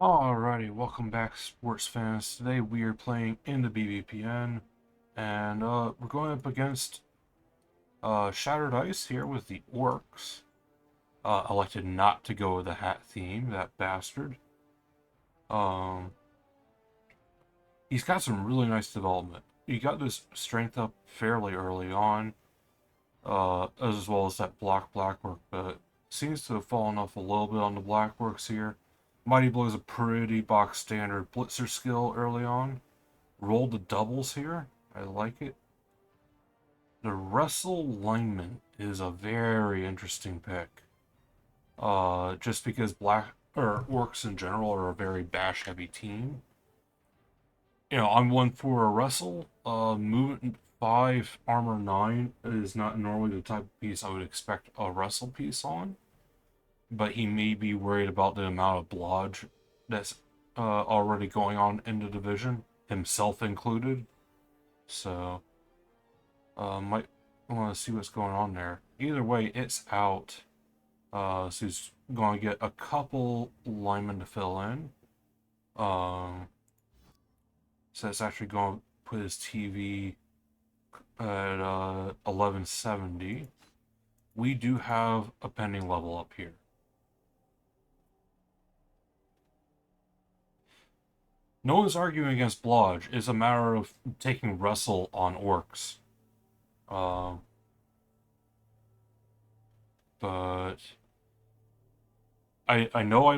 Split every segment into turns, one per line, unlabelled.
Alrighty, welcome back, sports fans. Today we are playing in the BBPN, and we're going up against Shattered Ice here with the Orcs. Elected not to go with the hat theme, that bastard. Um, he's got some really nice development. He got this strength up fairly early on, as well as that black work, but seems to have fallen off a little bit on the black works here. Mighty Blow is a pretty box standard blitzer skill early on. Roll the doubles here. I like it. The Wrestle Lineman is a very interesting pick. Just because black or orcs in general are a very bash heavy team. I'm one for a wrestle. Movement 5, armor 9 is not normally the type of piece I would expect a wrestle piece on. But he may be worried about the amount of blodge that's already going on in the division, himself included. So, might want to see what's going on there. Either way, it's out. So he's going to get a couple linemen to fill in. So it's actually going to put his TV at 1170. We do have a pending level up here. No one's arguing against Blodge. It's a matter of taking Wrestle on Orcs. But I know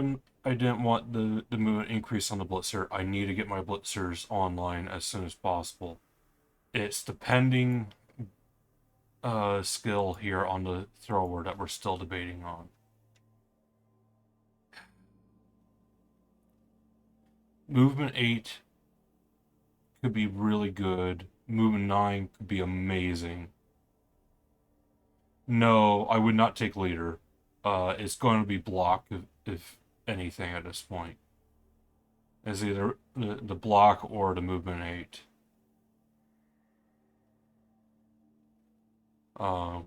I didn't want the movement increase on the Blitzer. I need to get my Blitzers online as soon as possible. It's the pending skill here on the thrower that we're still debating on. Movement 8 could be really good. Movement 9 could be amazing. No, I would not take leader. It's going to be block if anything at this point. It's either the block or the movement 8. Um,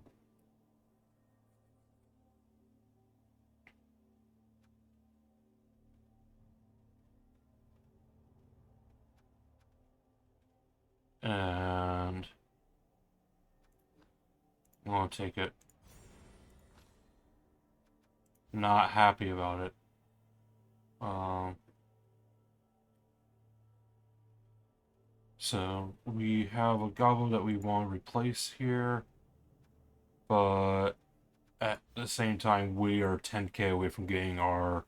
and I'm going to take it. Not happy about it. So we have a goblin that we want to replace here, but at the same time we are 10k away from getting our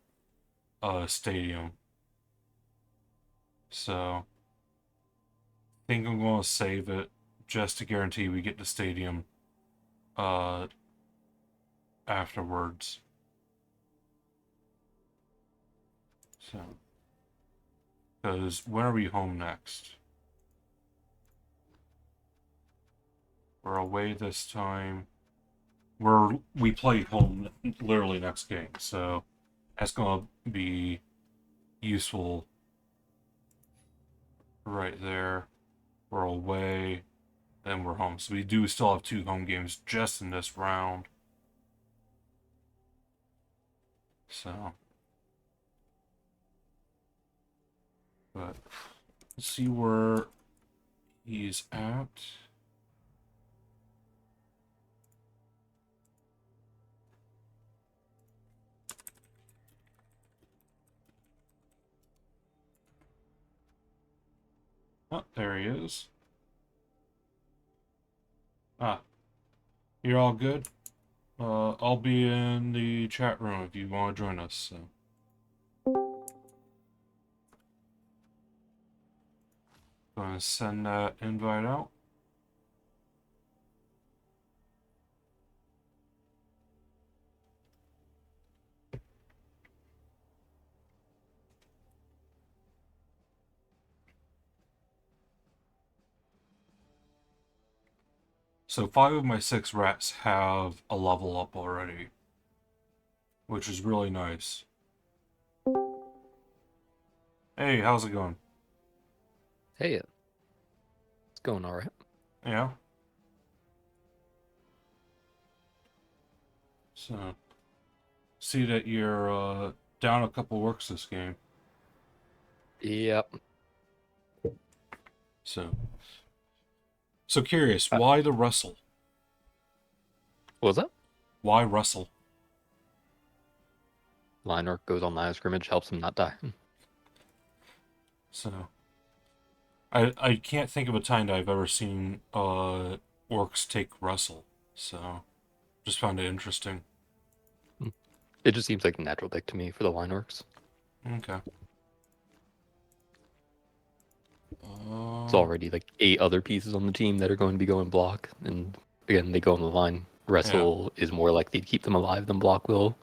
stadium. So I think I'm going to save it just to guarantee we get the stadium afterwards. So, because when are we home next? We're away this time. We play home literally next game, so that's gonna be useful right there. We're away, then we're home. So we do still have 2 home games just in this round. So, but let's see where he's at. Oh, there he is. Ah, you're all good? I'll be in the chat room if you want to join us. So. Going to send that invite out. So 5 of my 6 rats have a level up already, which is really nice. Hey, how's it going?
Hey, it's going all right.
Yeah? So, see that you're down a couple works this game.
Yep.
So, so curious,
Uh,
why the Russell?
what was that?
Why Russell?
Line orc goes on line of scrimmage, helps him not die.
So, I can't think of a time that I've ever seen orcs take Russell. So, just found it interesting.
It just seems like a natural pick to me for the line orcs.
Okay.
It's already like 8 other pieces on the team that are going to be going block, and again, they go on the line.
Yeah.
Wrestle is more likely to keep them alive than block will.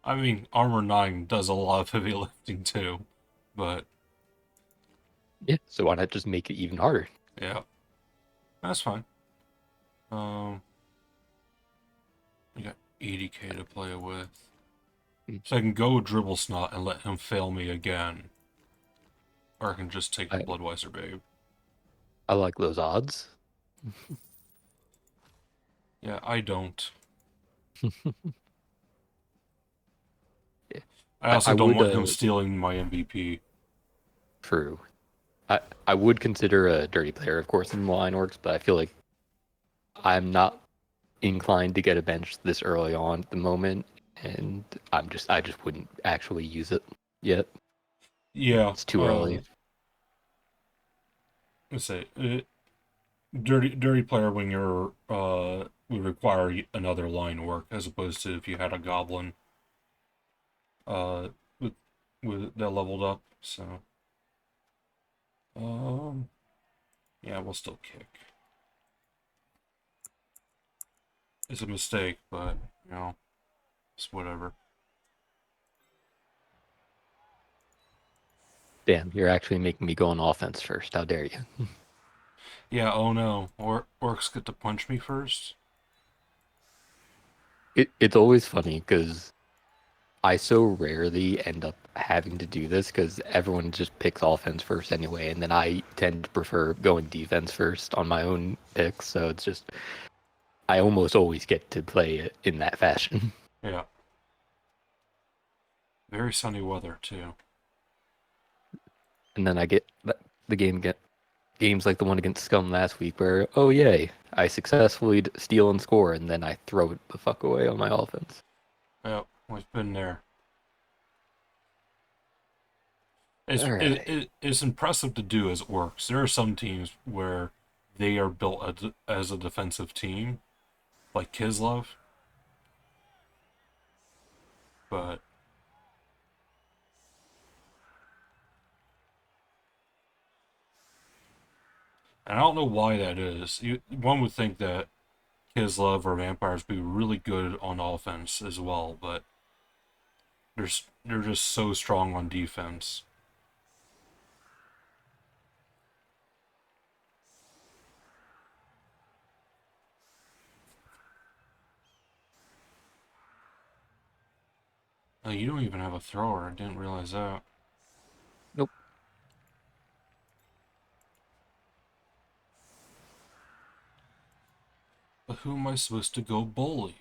I mean, Armor 9 does a lot of heavy lifting too, but
Yeah, so why not just make it even harder?
yeah, that's fine. I got 80k to play with.
Mm.
So I can go Dribble Snot and let him fail me again. Or I can just take the
I,
Bloodweiser Babe.
I like those odds.
Yeah, I don't.
Yeah.
I
I
also don't
would
want him stealing my MVP.
true. I would consider a dirty player, of course, in line orcs, but I feel like I'm not inclined to get a bench this early on at the moment, and I just wouldn't actually use it yet.
Yeah,
It's too early.
let's say, dirty player when you're, would require another line work as opposed to if you had a Goblin, uh, with, that leveled up, so. Um, yeah, we'll still kick. It's a mistake, but, it's whatever.
Damn, you're actually making me go on offense first. How dare you?
Yeah, oh no. Orcs get to punch me first?
It's always funny because I so rarely end up having to do this because everyone just picks offense first anyway, and then I tend to prefer going defense first on my own picks. So it's just I almost always get to play it in that fashion.
Yeah. Very sunny weather, too.
And then I get the games like the one against Scum last week where, oh yay, I successfully steal and score, and then I throw it the fuck away on my offense.
Yeah, we've been there.
All right.
It's impressive to do as orcs. There are some teams where they are built as a defensive team, like Kislev, but and I don't know why that is. One would think that Kislev or vampires would be really good on offense as well, but they're just so strong on defense. Oh, you don't even have a thrower. I didn't realize that.
Nope.
But who am I supposed to go bully?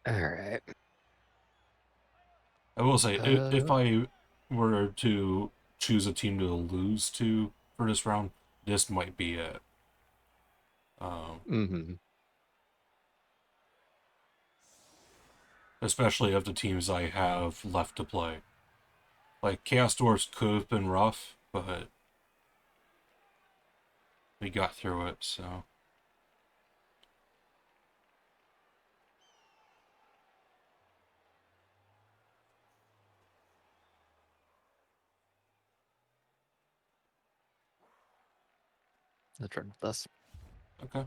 All right.
I will say, if
Uh,
I were to choose a team to lose to for this round, this might be it. Um,
mm-hmm.
Especially of the teams I have left to play. Like Chaos Dwarfs could have been rough, but we got through it. So
Let's run with this.
okay,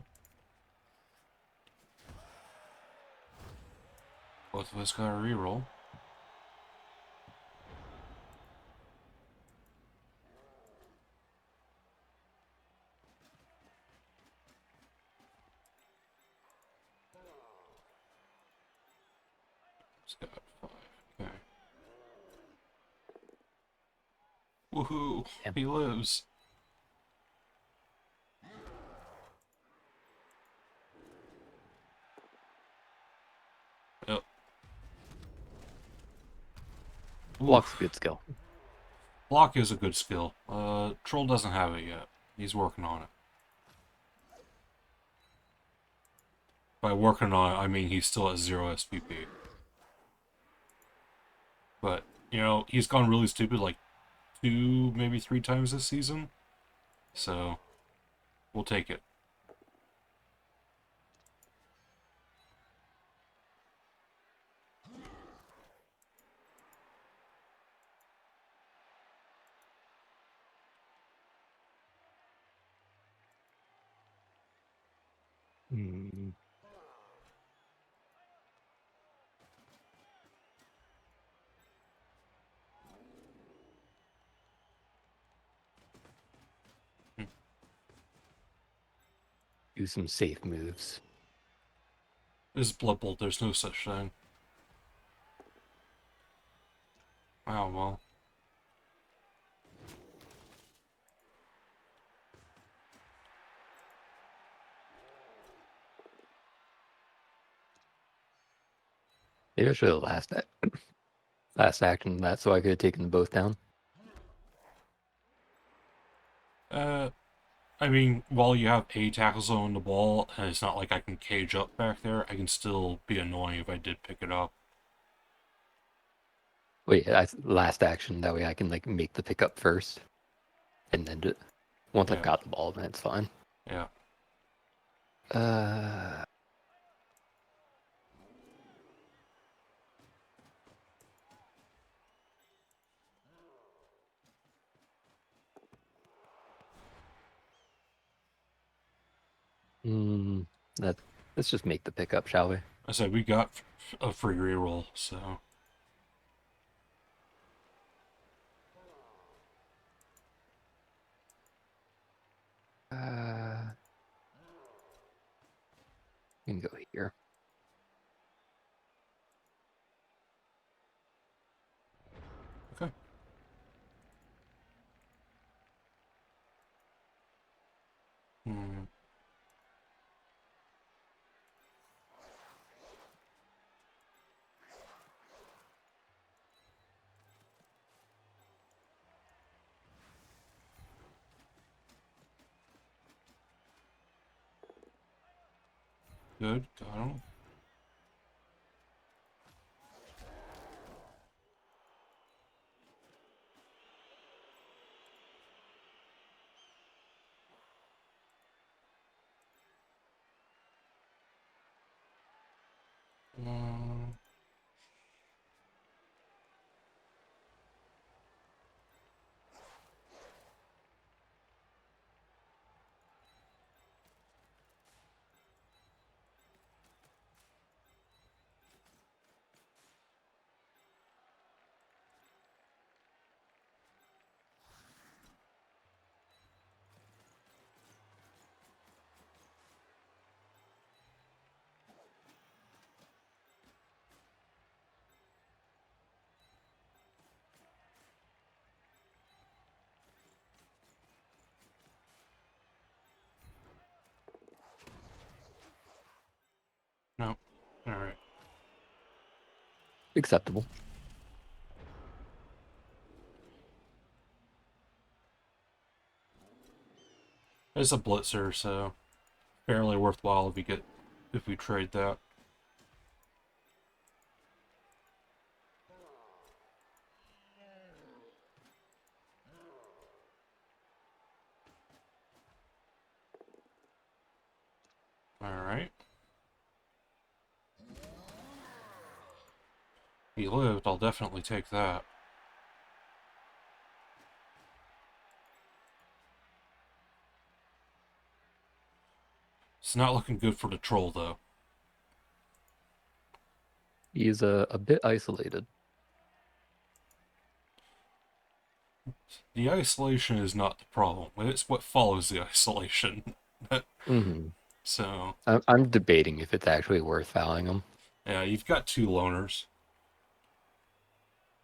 both of us got a reroll. It's got 5. Okay. Woohoo!
Damn.
He lives.
Block's a
Oof.
good skill.
Block is a good skill. Troll doesn't have it yet. He's working on it. By working on it, I mean he's still at 0 SPP. But, you know, he's gone really stupid like 2, maybe 3 times this season. So, we'll take it.
Hmm.
Hmm.
Do some safe moves.
This is Blood Bolt, there's no such thing. Oh, well.
Maybe I should have last action that so I could have taken them both down.
Uh, I mean, while you have a tackle zone on the ball, and it's not like I can cage up back there, I can still be annoying if I did pick it up.
Wait, last action. That way I can like make the pickup first, and then once I've
Yeah,
got the ball, then it's fine.
yeah.
Uh, mm, that let's just make the pickup, shall we?
I said we got a free reroll, so.
We can go here.
Okay. Hmm. Good, got him. Um, no. Alright.
Acceptable.
It's a blitzer, so fairly worthwhile if we trade that. Alright. He lived, I'll definitely take that. It's not looking good for the troll, though.
He's a bit isolated.
The isolation is not the problem. It's what follows the isolation.
Mm-hmm.
So,
I'm debating if it's actually worth fouling him.
yeah, you've got 2 loners.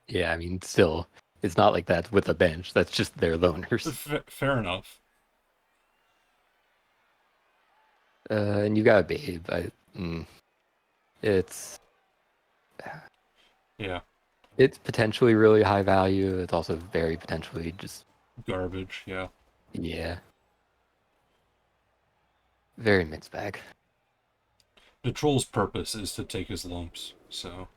Yeah, I mean, still, it's not like that's with a bench. That's just their loners.
Fair enough.
And you got a babe. It's
Yeah.
It's potentially really high value. It's also very potentially just,
Garbage, yeah.
yeah, very mixed bag.
The troll's purpose is to take his lumps, so.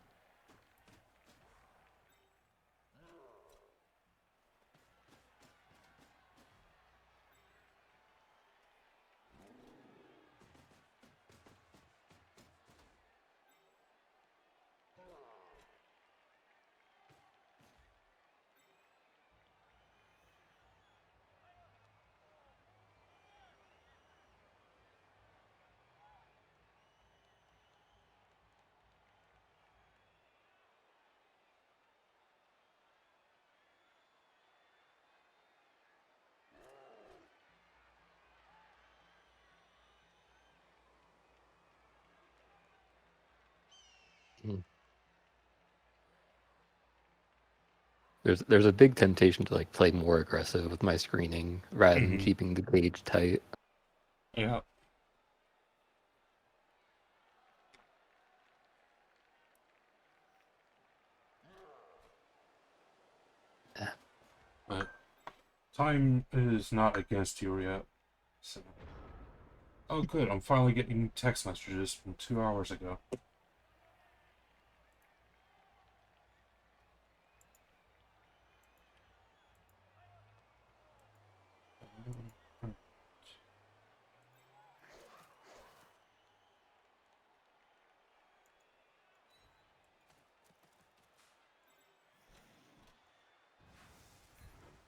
Mm. There's a big temptation to like play more aggressive with my screening rather than
Hmm.
keeping the gauge tight.
Yeah. But time is not against you yet, so. Oh, good. I'm finally getting text messages from 2 hours ago.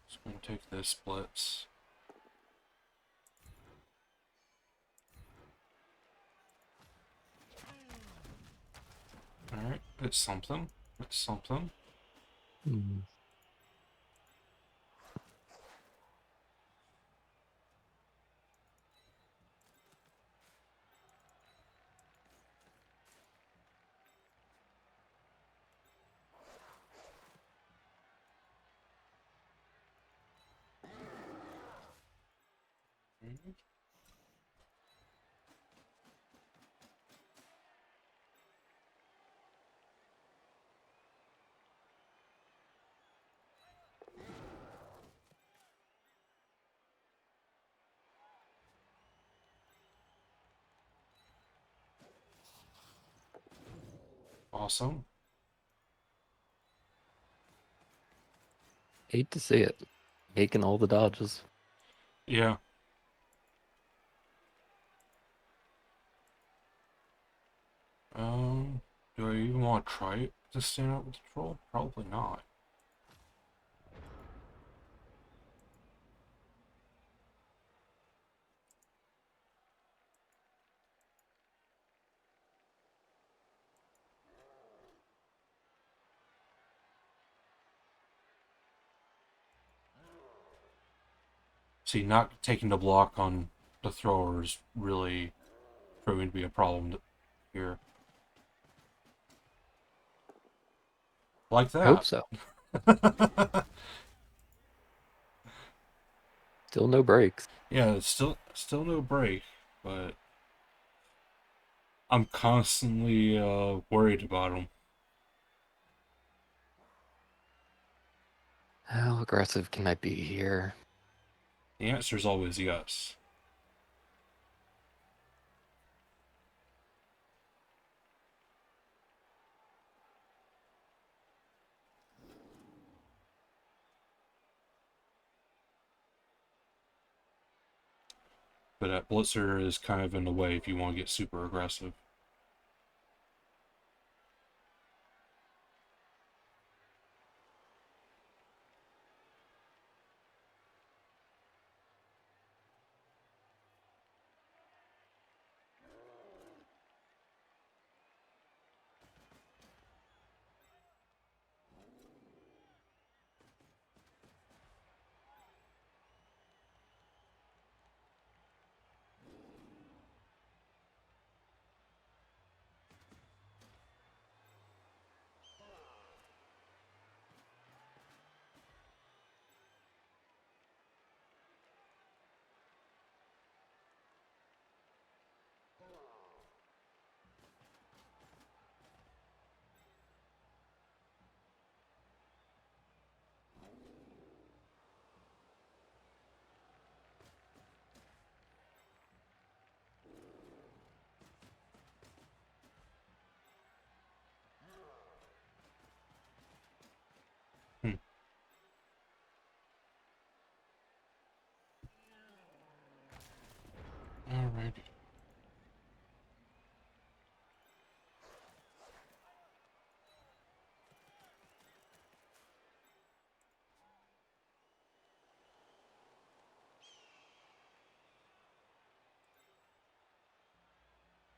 Just gonna take this splits. Alright, it's something. It's something.
Mm.
Awesome.
Hate to see it. Making all the dodges.
Yeah. Um, do I even want to try it to stand up with the troll? Probably not. See, not taking the block on the thrower is really proving to be a problem here. Like
Hope
that.
so. Still no breaks.
Yeah, it's still no break, but I'm constantly worried about him.
How aggressive can I be here?
The answer is always yes. But that Blitzer is kind of in the way if you want to get super aggressive.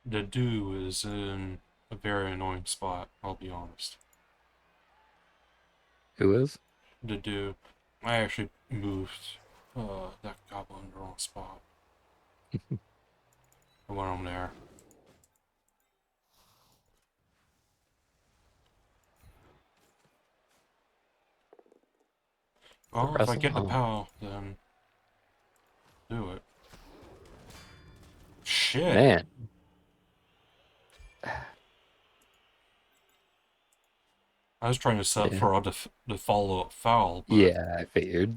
the do is in a very annoying spot, I'll be honest.
Who is?
The do. I actually moved that goblin in the wrong spot. I went on there. Well, if I
Wrestle?
get the
Oh,
POW, then do it. Shit!
man.
I was trying to set up
Yeah.
for the follow-up foul, but
Yeah, I figured.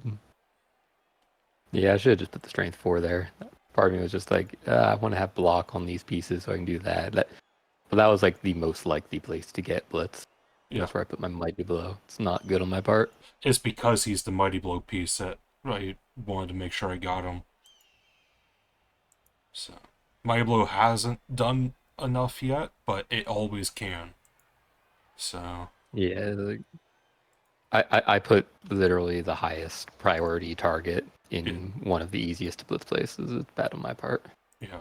Yeah, I should have just put the strength 4 there. Part of me was just like, I want to have block on these pieces so I can do that. But that was like the most likely place to get blitz. And
yeah.
that's where I put my mighty blow. It's not good on my part.
It's because he's the Mighty Blow piece that I wanted to make sure I got him. So, Mighty Blow hasn't done enough yet, but it always can. So,
Yeah, like, I put literally the highest priority target
yeah.
in one of the easiest to blitz places. It's bad on my part.
Yeah.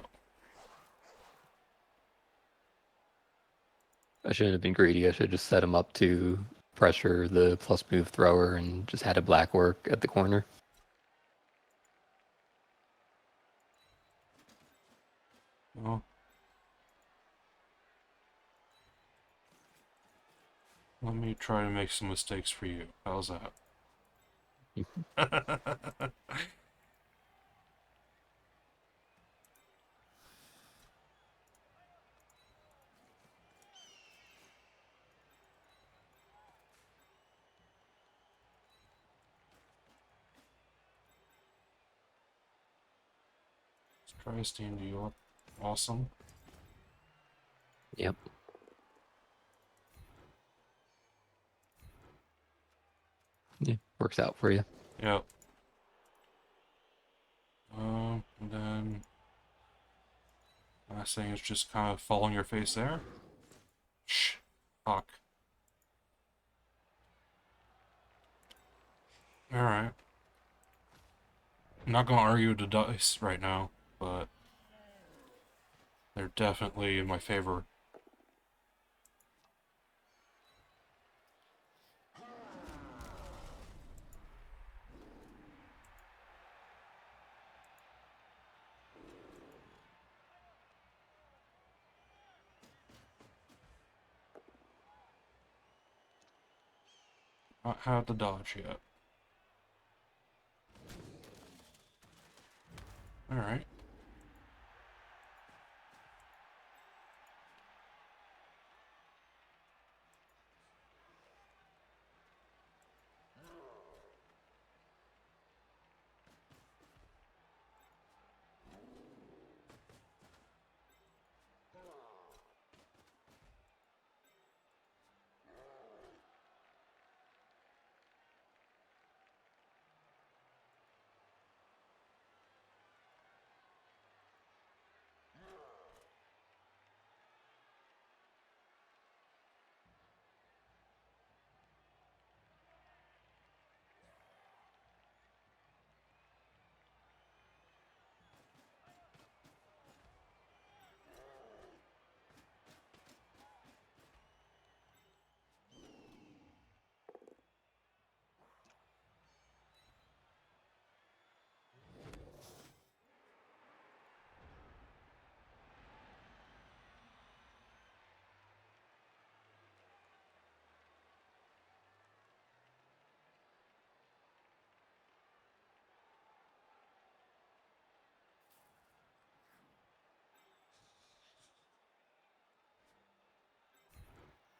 I shouldn't have been greedy. I should have just set him up to pressure the plus move thrower and just had a black work at the corner.
Well, let me try to make some mistakes for you. How's that? Let's try to stand you up. Awesome.
Yep. Yeah, works out for you.
Yep. And then last thing is just kind of fall on your face there. Shh. Fuck. Alright. I'm not gonna argue with the dice right now, but they're definitely in my favor. Not had the dodge yet. Alright.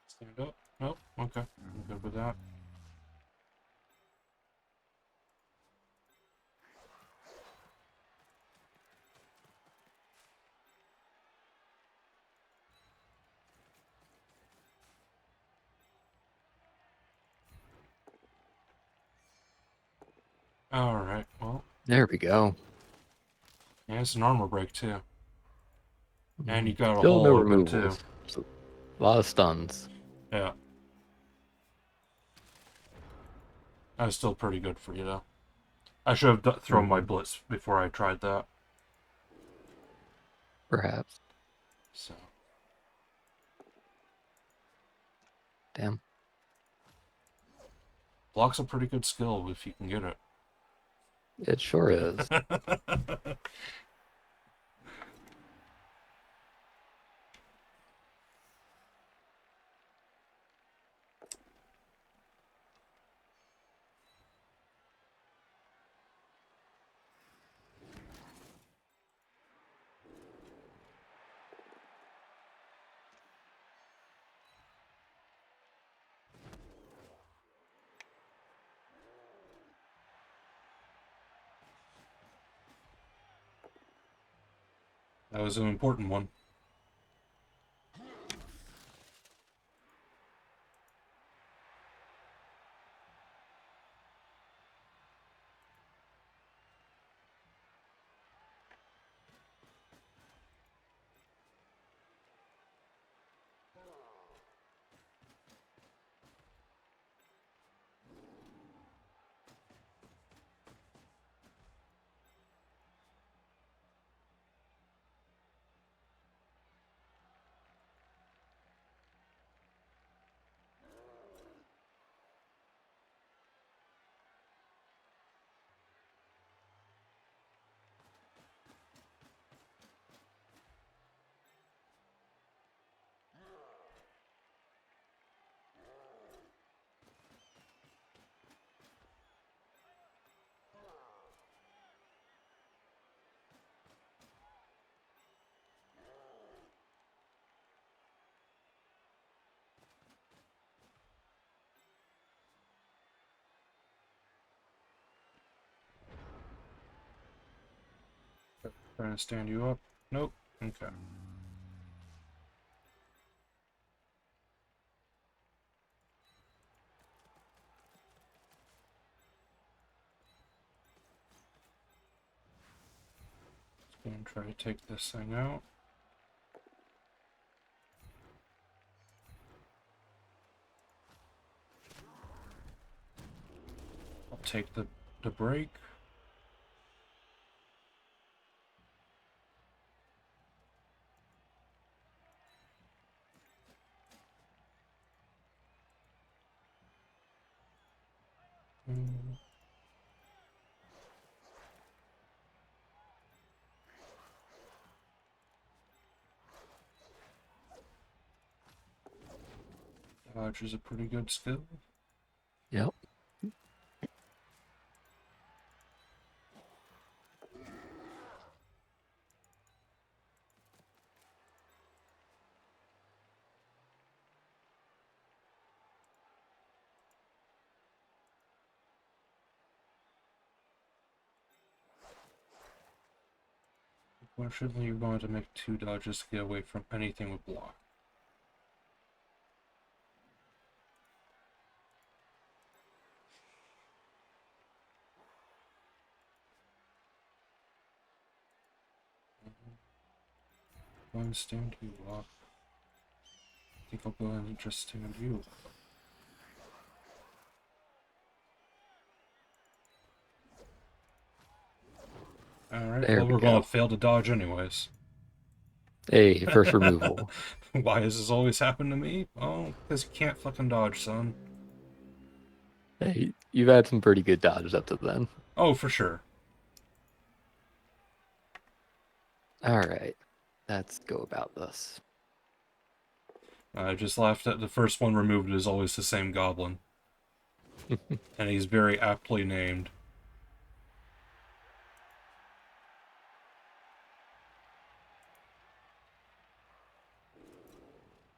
Stand up. Nope. Okay. I'm good with that. Alright, well.
There we go.
Yeah, it's an armor break too. And you got a
Still no
hole open too.
removals. So, a lot of stuns.
Yeah. That was still pretty good for you though. I should have thrown my blitz before I tried that.
Perhaps.
So
Damn.
block's a pretty good skill if you can get it.
It sure is.
That was an important one. Trying to stand you up. Nope. Okay. Just gonna try to take this thing out. I'll take the break. Mm, Dodge is a pretty good skill.
Yep.
Unfortunately, you're going to make 2 dodges to get away from anything with block. Go and stand you up. I think I'll go ahead and just stand you. Alright,
There
well,
we
we're gonna
go.
fail to dodge anyways.
Hey, first removal.
Why does this always happen to me? Oh, because you can't fucking dodge, son.
Hey, you've had some pretty good dodges up to then.
Oh, for sure.
Alright. Let's go about this.
I just laughed at the first one removed is always the same goblin. And he's very aptly named.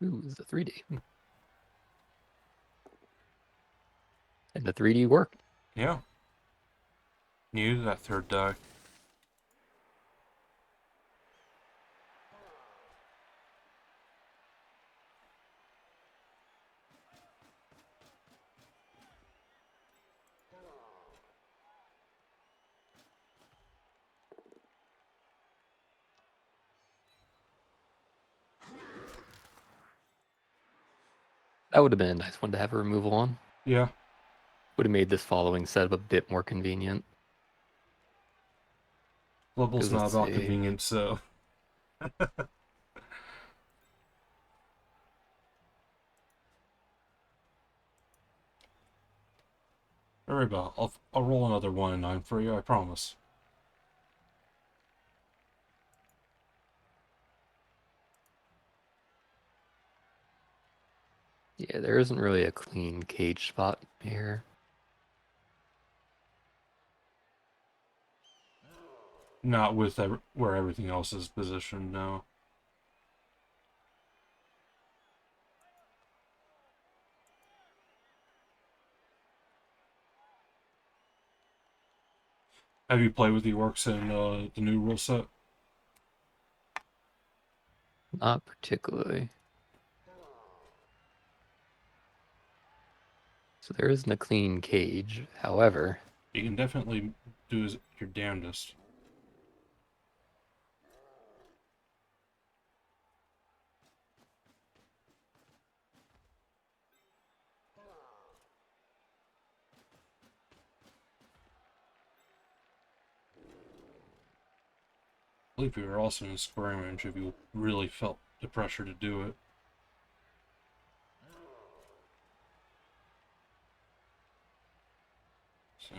Ooh, it's a 3D. And the 3D worked.
Yeah. New that third die.
That would have been a nice one to have a removal on.
Yeah.
Would have made this following setup a bit more convenient.
Global's
Because
not
let's
about
see.
convenience, so. Don't worry about it. I'll roll another 1 and 9 for you, I promise.
Yeah, there isn't really a clean cage spot here.
Not with where everything else is positioned now. Have you played with the orcs in the new rule set?
Not particularly. So there isn't a clean cage. However,
You can definitely do your damnedest. I believe you were also in square range if you really felt the pressure to do it. So,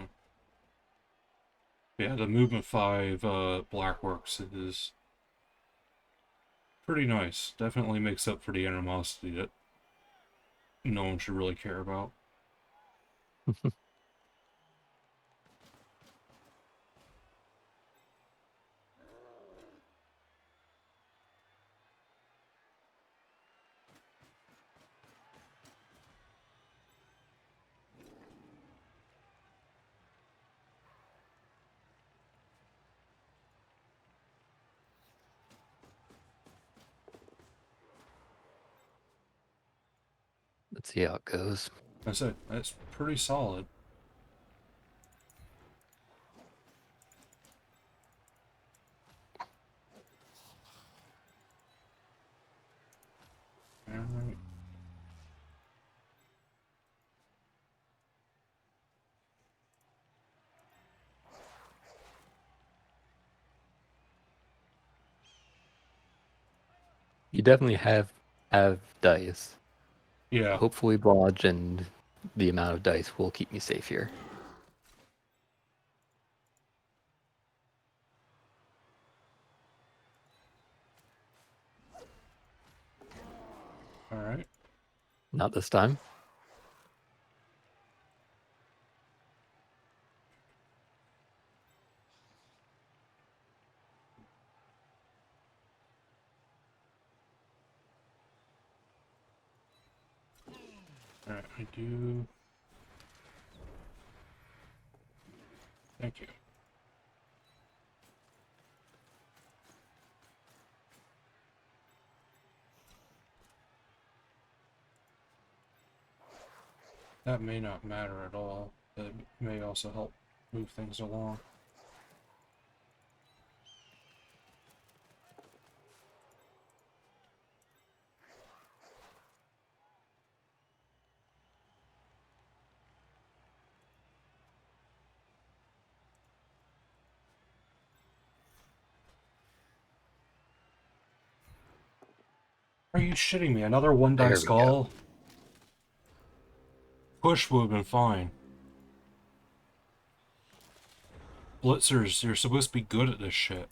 yeah, the movement 5 black works is pretty nice. Definitely makes up for the animosity that no one should really care about.
let's see how it goes.
That's pretty solid. Alright.
You definitely have dice.
Yeah.
Hopefully, Bodge and the amount of dice will keep me safe here.
Alright.
Not this time.
Alright, I do. Thank you. That may not matter at all, but it may also help move things along. Are you shitting me? Another 1 die
There we go.
skull? Push would have been fine. Blitzers, you're supposed to be good at this shit.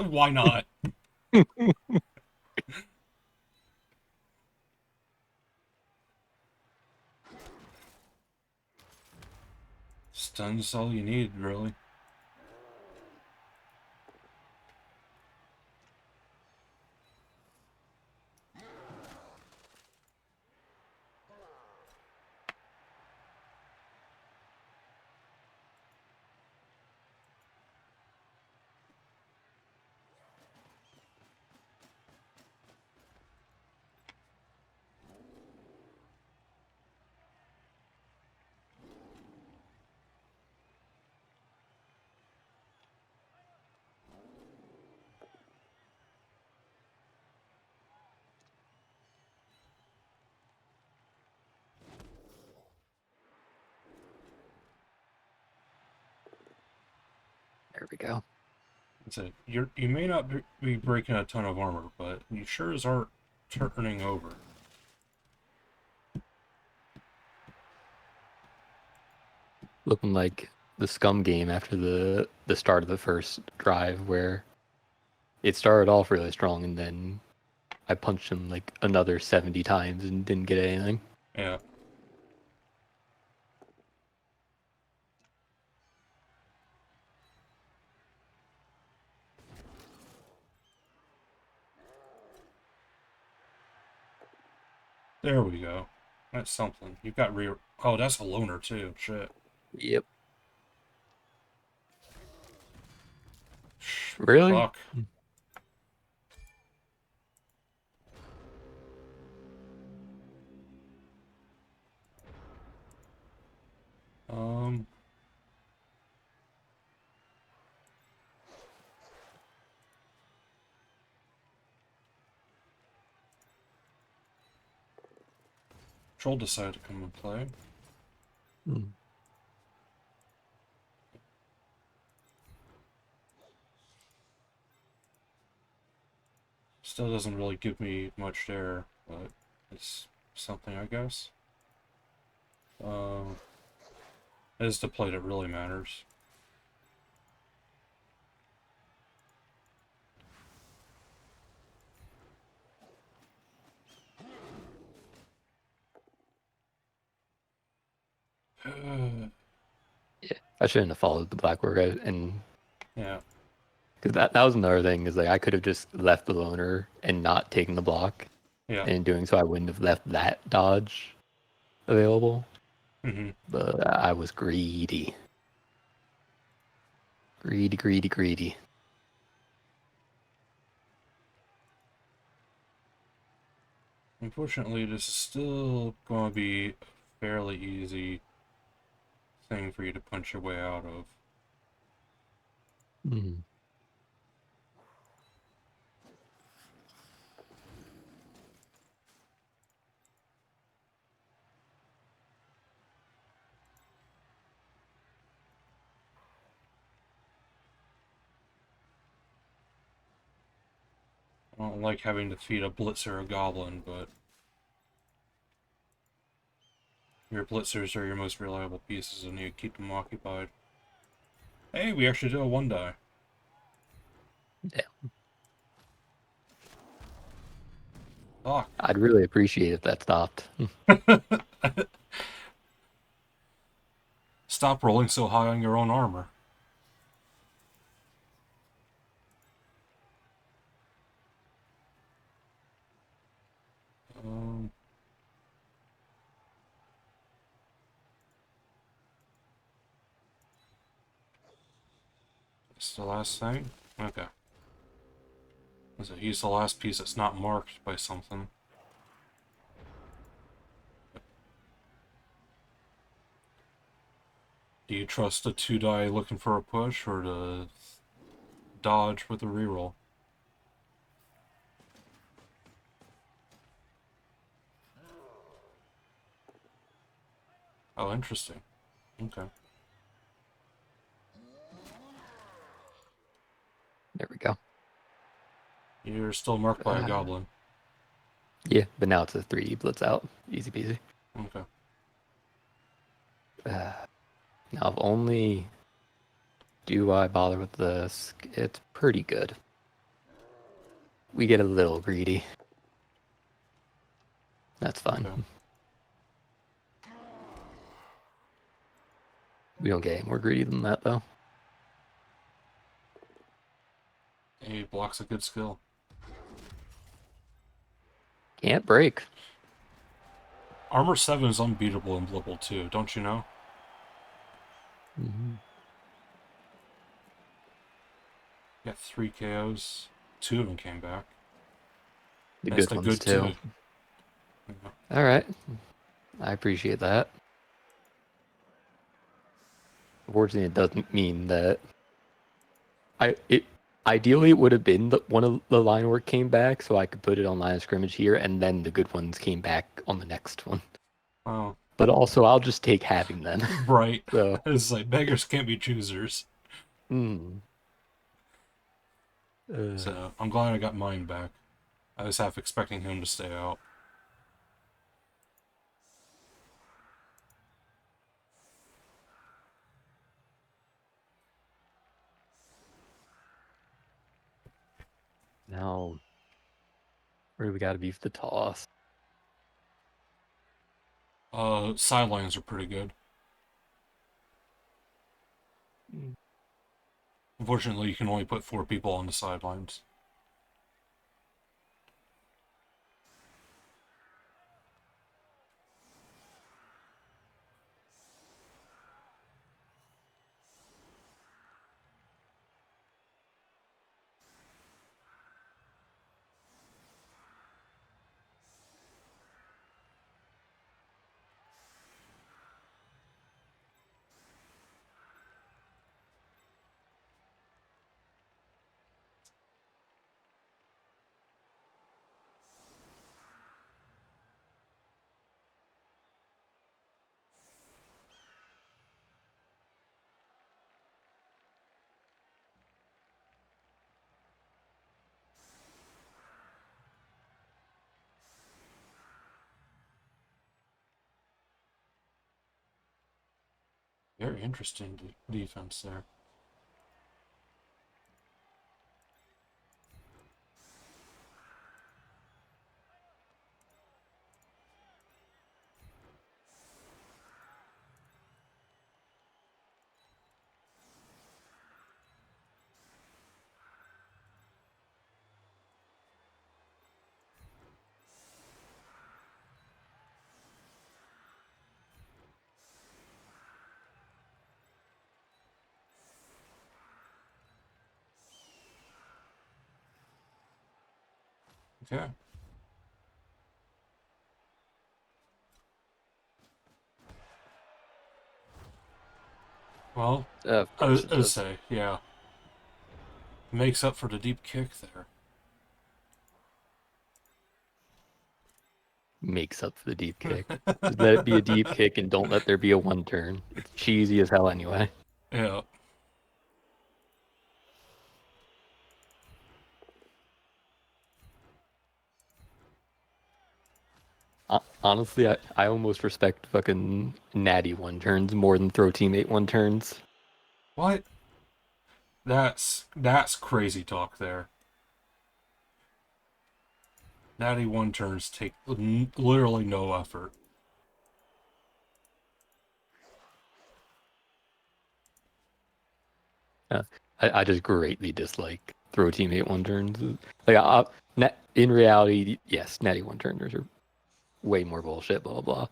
Why not? Stun's all you need, really.
There we go.
So you may not be breaking a ton of armor, but you sure as aren't turning over.
Looking like the scum game after the start of the first drive, where it started off really strong and then I punched him like another 70 times and didn't get anything.
Yeah. There we go. That's something. You've got rear. Oh, that's a loner too. Shit.
Yep. Really?
Fuck. Um. Troll decided to come and play.
Hmm.
Still doesn't really give me much there, but it's something, I guess. It is the play that really matters.
Yeah. I shouldn't have followed the black work and
Yeah.
because that was another thing is like I could have just left the loner and not taken the block,
Yeah.
and in doing so I wouldn't have left that dodge available.
Mm-hmm.
But I was greedy. Greedy, greedy, greedy.
Unfortunately, this is still going to be a fairly easy thing for you to punch your way out of.
Mm.
I don't like having to feed a blitzer or a goblin, but your blitzers are your most reliable pieces and you keep them occupied. Hey, we actually did a 1-die.
Yeah.
Fuck.
I'd really appreciate if that stopped.
Stop rolling so high on your own armor. Um, that's the last thing? Okay. He's the last piece that's not marked by something. Do you trust the 2-die looking for a push, or to dodge with a reroll? Oh, interesting. Okay.
There we go.
You're still marked by a goblin.
Yeah, but now it's a 3D blitz out. Easy peasy.
Okay.
Now, if only do I bother with this, it's pretty good. We get a little greedy. That's fine.
Okay.
We don't get any more greedy than that, though.
He blocks a good skill.
Can't break.
Armor 7 is unbeatable in Blibble too, don't you know?
Mm-hmm.
Got 3 KOs. 2 of them came back.
The
That's
good
the
ones,
good
too.
2. Yeah.
All right. I appreciate that. Unfortunately, it doesn't mean that ideally it would have been one of the line work came back, so I could put it on line of scrimmage here, and then the good ones came back on the next one.
Oh.
But also, I'll just take having them.
Right.
So,
It's like beggars can't be choosers. So I'm glad I got mine back. I was half expecting him to stay out.
Now, where do we got to beef the toss?
Sidelines are pretty good.
Mm.
Unfortunately, you can only put 4 people on the sidelines. Very interesting defense there. Okay. Well,
Of
I
course
was
it
I
does.
say, yeah, makes up for the deep kick there.
Makes up for the deep kick. Just let it be a deep kick and don't let there be a one turn. It's cheesy as hell anyway.
Yeah.
Honestly, I almost respect fucking natty one turns more than throw teammate one turns.
What? That's crazy talk there. Natty one turns take literally no effort.
Uh, I just greatly dislike throw teammate one turns. Like, in reality, yes, natty one turners are way more bullshit. Blah blah blah.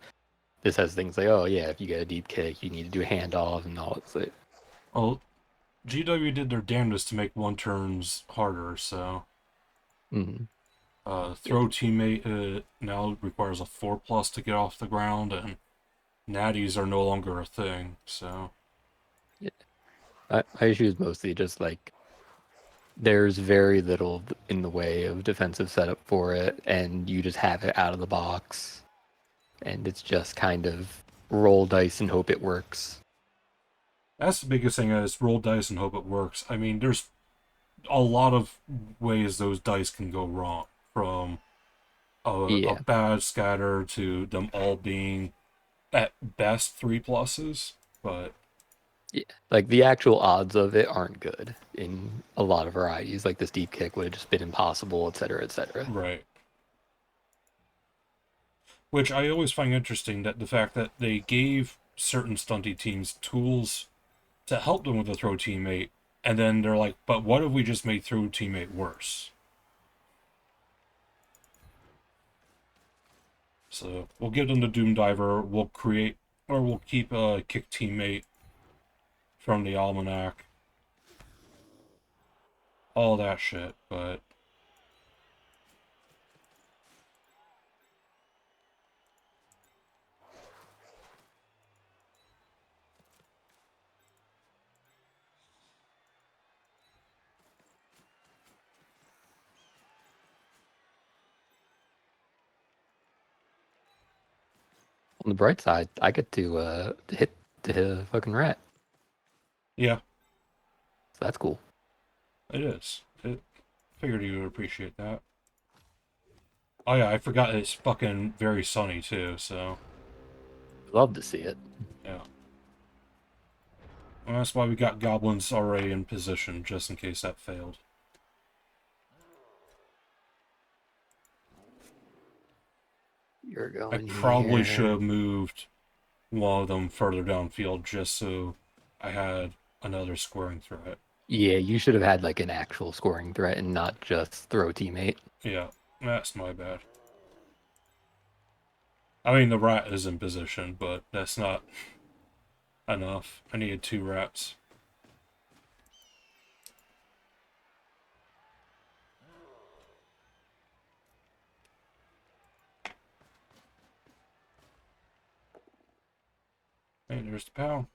This has things like, oh yeah, if you get a deep kick, you need to do a handoff and all. It's like,
Well, GW did their damnedest to make one turns harder, so
mm, yeah,
throw teammate now requires a 4+ to get off the ground, and natties are no longer a thing. So
yeah. My issue is mostly just like there's very little in the way of defensive setup for it, and you just have it out of the box, and it's just kind of roll dice and hope it works.
that's the biggest thing is roll dice and hope it works. I mean, there's a lot of ways those dice can go wrong, from a
Yeah,
bad scatter to them all being at best 3+s. But
yeah. Like the actual odds of it aren't good in a lot of varieties. Like this deep kick would have just been impossible, etc., etc.
right, which I always find interesting, that the fact that they gave certain stunty teams tools to help them with the throw teammate, and then they're like, but what if we just made throw teammate worse? So we'll give them the Doom Diver, we'll create, or we'll keep a kick teammate from the Almanac, all that shit. But
On the bright side, I get to hit the fucking rat.
yeah,
So that's cool.
it is. Figured you would appreciate that. Oh yeah, I forgot it's fucking very sunny too, so
Love to see it.
yeah. And that's why we got goblins already in position, just in case that failed.
You're
I
going
probably should
here.
have moved one of them further downfield just so I had another scoring threat.
Yeah, you should have had like an actual scoring threat and not just throw teammate.
Yeah, that's my bad. I mean, the rat is in position, but that's not enough. I needed 2 rats. Hey, there's the pal.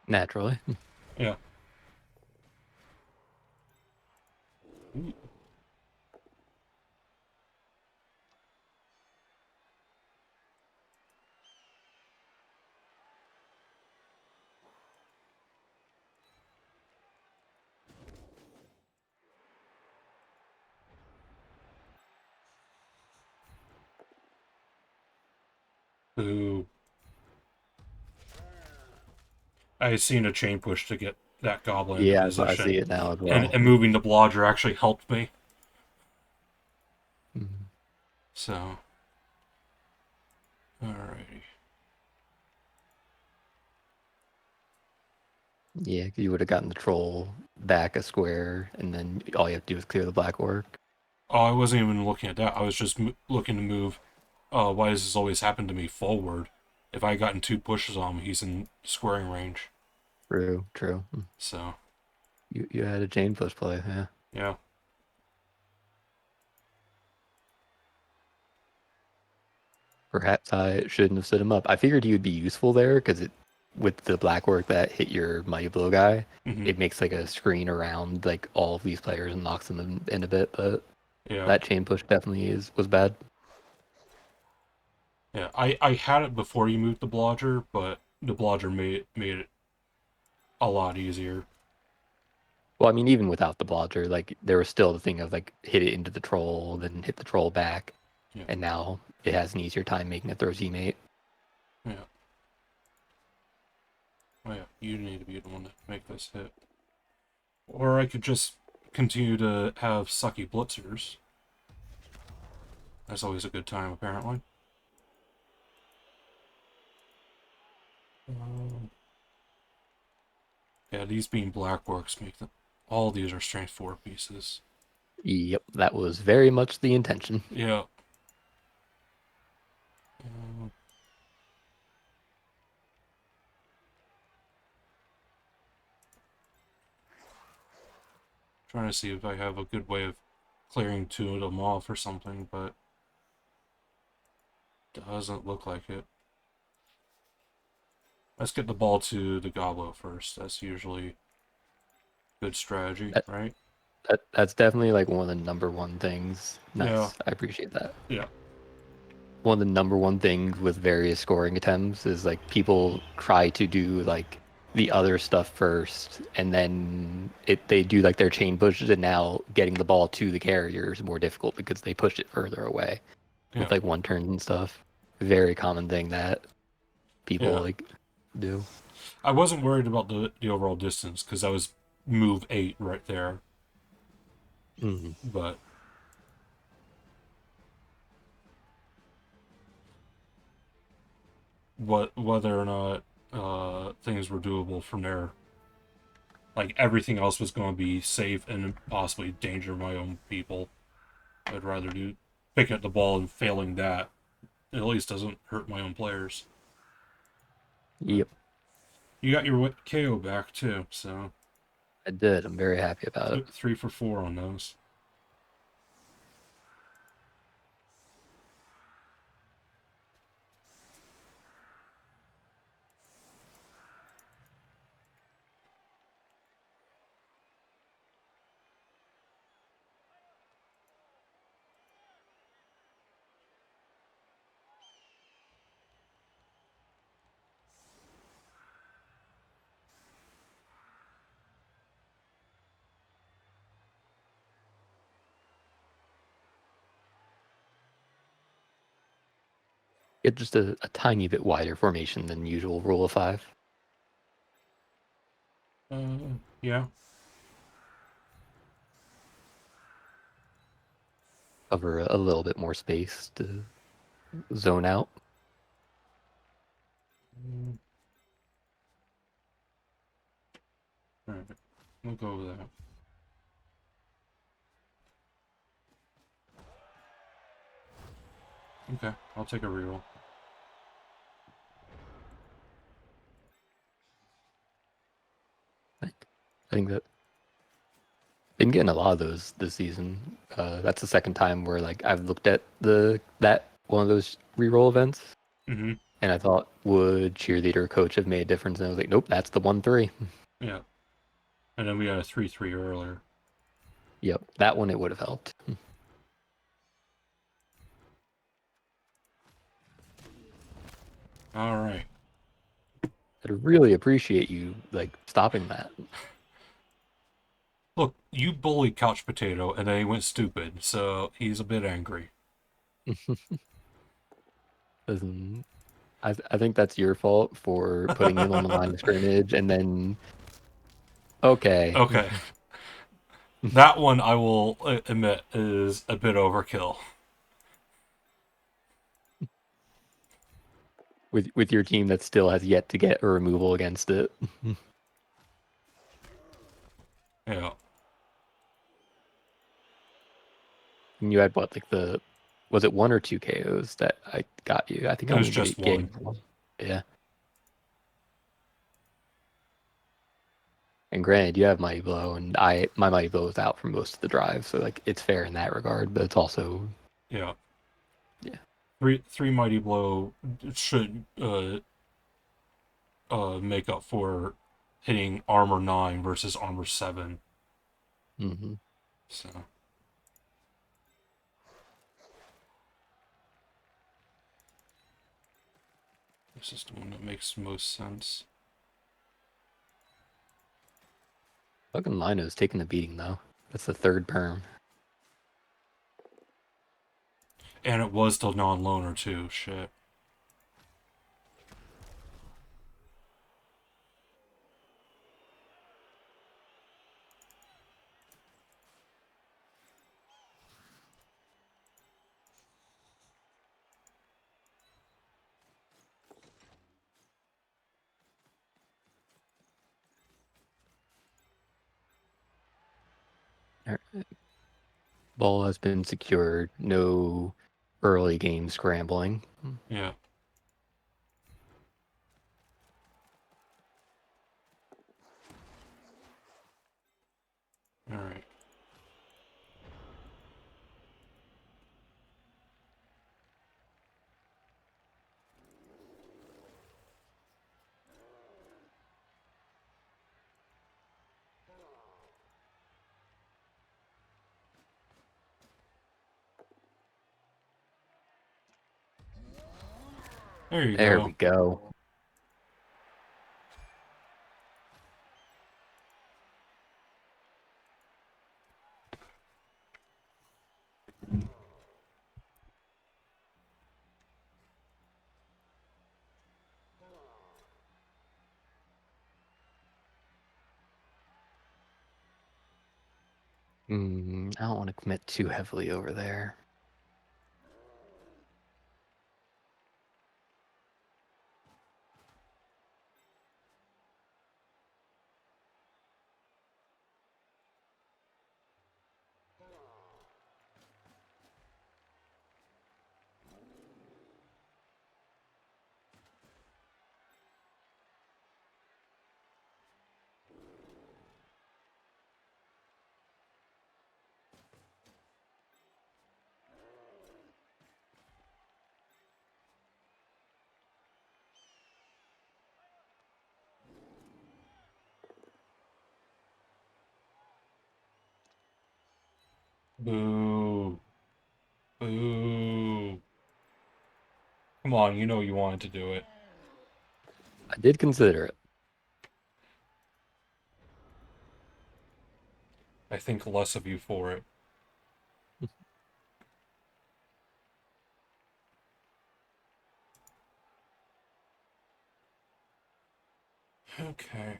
Naturally.
Yeah. Ooh. Ooh. I seen a chain push to get that goblin into
Yeah, I see
position,
it now as
and,
well.
and moving the blodger actually helped me.
Mhm.
So, alrighty.
Yeah, 'cause you would have gotten the troll back a square, and then all you have to do is clear the black orc.
Oh, I wasn't even looking at that. I was just looking to move. Why does this always happen to me forward? If I gotten 2 pushes on him, he's in squaring range.
True, true.
So,
You had a chain push play, yeah.
yeah.
Perhaps I shouldn't have set him up. I figured he would be useful there because it, with the black orc that hit your mighty blow guy,
Hmm.
it makes like a screen around like all of these players and knocks them in a bit. But
Yeah.
that chain push definitely was bad.
Yeah. I had it before you moved the blodger, but the blodger made it a lot easier.
Well, I mean, even without the blodger, like there was still the thing of like hit it into the troll, then hit the troll back,
Yeah.
and now it has an easier time making it throw teammate.
Yeah. Oh yeah. You need to be the one to make this hit. Or I could just continue to have sucky blitzers. That's always a good time, apparently. Um, yeah, these being black orcs make them. All these are strength 4 pieces.
Yep, that was very much the intention.
Yeah. Um, trying to see if I have a good way of clearing 2 of them off or something, but doesn't look like it. Let's get the ball to the gobbo first. That's usually good strategy,
That,
right?
that's definitely like one of the number one things.
Yeah.
Nice, I appreciate that.
Yeah.
One of the number one things with various scoring attempts is like people try to do like the other stuff first, and then they do like their chain pushes, and now getting the ball to the carrier is more difficult because they pushed it further away
Yeah.
with like one turns and stuff. Very common thing that people
Yeah.
like do.
I wasn't worried about the overall distance because I was move 8 right there,
Mhm.
but whether or not things were doable from there, like everything else was going to be safe and possibly danger my own people. I'd rather do picking up the ball and failing that. It at least doesn't hurt my own players. But
Yep.
You got your KO back too, so
I did. I'm very happy about it.
3 for 4 on those.
Get just a tiny bit wider formation than usual rule of 5.
Yeah.
Cover a little bit more space to zone out.
All right, we'll go with that. Okay, I'll take a reroll.
I think that been getting a lot of those this season. That's the second time where like I've looked at that one of those reroll events,
Mm-hmm.
and I thought, would cheerleader coach have made a difference? And I was like, nope, that's the 1-3.
Yeah. And then we had a 3-3 earlier.
Yep, that one it would have helped.
All right.
I'd really appreciate you like stopping that.
Look, you bullied Couch Potato, and then he went stupid, so he's a bit angry.
Listen, I think that's your fault for putting him on the line of scrimmage, and then okay,
Okay. That one, I will admit, is a bit overkill.
with your team that still has yet to get a removal against it.
Yeah.
And you had what, like was it 1 or 2 KOs that I got you? I think
It
I
was
only
just
gave
one.
one. Yeah. And granted, you have Mighty Blow, and my Mighty Blow was out for most of the drive, so like it's fair in that regard, but it's also
Yeah.
yeah.
Three Mighty Blow should make up for hitting armor 9 versus armor 7.
Mm-hmm.
So this is the one that makes most sense.
Fucking Lino's taking the beating though. That's the third perm.
And it was the non-loner too. Shit.
Ball has been secured. No early game scrambling.
Yeah. All right. There you
There
go.
we go. I don't want to commit too heavily over there.
Boo. Boo. Come on, you know you wanted to do it.
I did consider it.
I think less of you for it. Okay.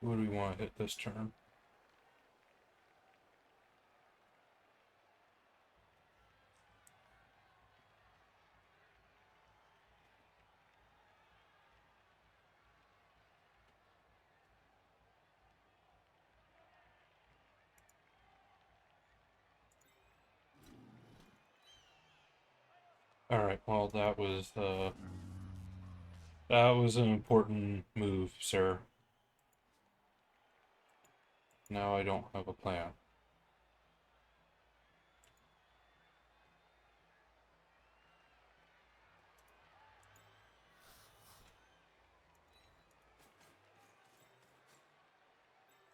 What do we want to hit this turn? Alright, well that was an important move, sir. Now I don't have a plan.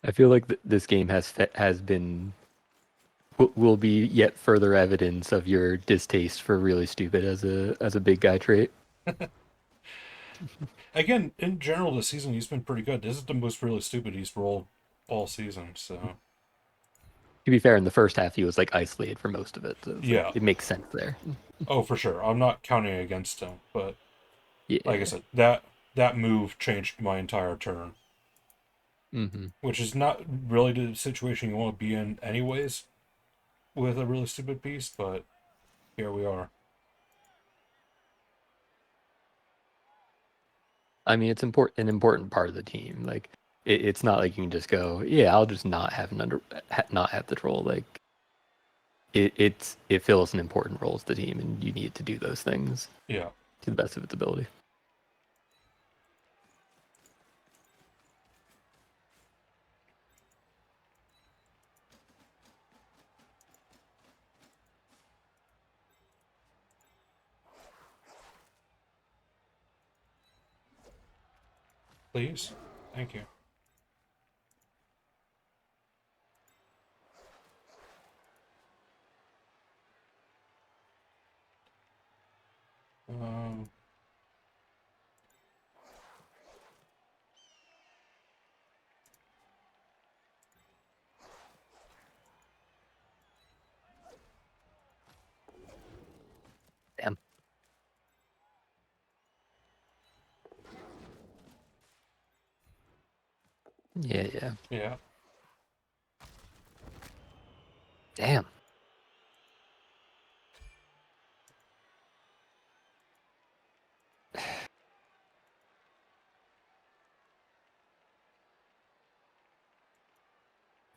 I feel like this game has been will be yet further evidence of your distaste for really stupid as a big guy trait.
Again, in general, this season he's been pretty good. This is the most really stupid he's rolled all season, so
To be fair, in the first half he was like isolated for most of it, so it's like
yeah.
it makes sense there.
Oh, for sure. I'm not counting against him, but like I
Yeah.
said, that move changed my entire turn,
Hmm.
which is not really the situation you want to be in anyways with a really stupid piece, but here we are.
I mean, it's an important part of the team. Like it's not like you can just go, yeah, I'll just not have not have the troll. Like it fills an important role as the team, and you need to do those things
Yeah.
to the best of its ability.
Please. Thank you. Um,
Damn. Yeah, yeah.
yeah.
Damn.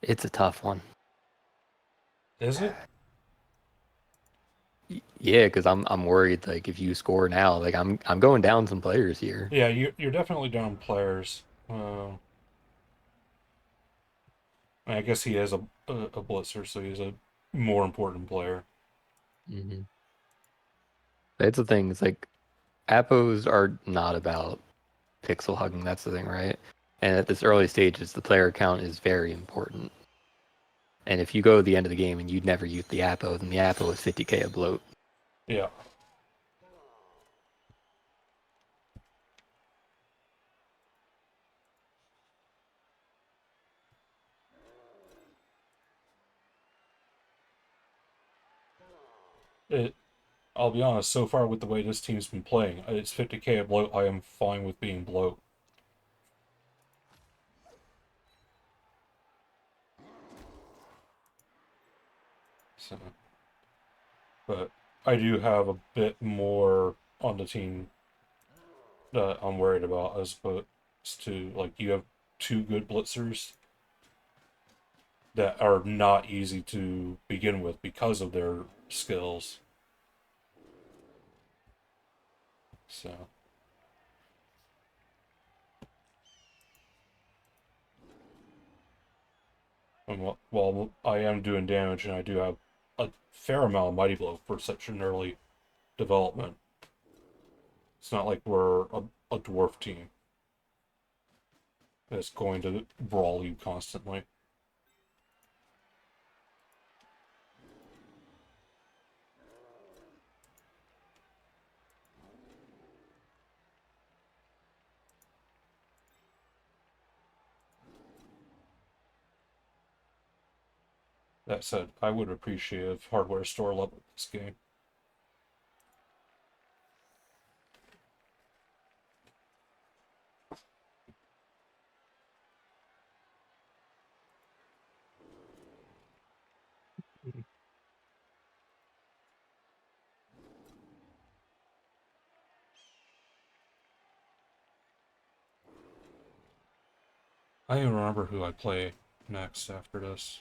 It's a tough one.
Is it?
Yeah, because I'm worried like if you score now, like I'm going down some players here.
Yeah, you're definitely down players. I guess he is a blitzer, so he's a more important player.
Hmm. That's the thing. It's like appos are not about pixel hugging. That's the thing, right? And at this early stages, the player count is very important. And if you go to the end of the game and you never use the Apo, then the Apo is 50k a bloat.
Yeah. It. I'll be honest. So far, with the way this team's been playing, it's 50k a bloat. I am fine with being bloat. So, but I do have a bit more on the team that I'm worried about, as opposed to like you have two good blitzers that are not easy to begin with because of their skills. So, and while I am doing damage and I do have a fair amount of mighty blow for such an early development, it's not like we're a dwarf team that's going to brawl you constantly. That said, I would appreciate if hardware store level this game. I don't even remember who I play next after this.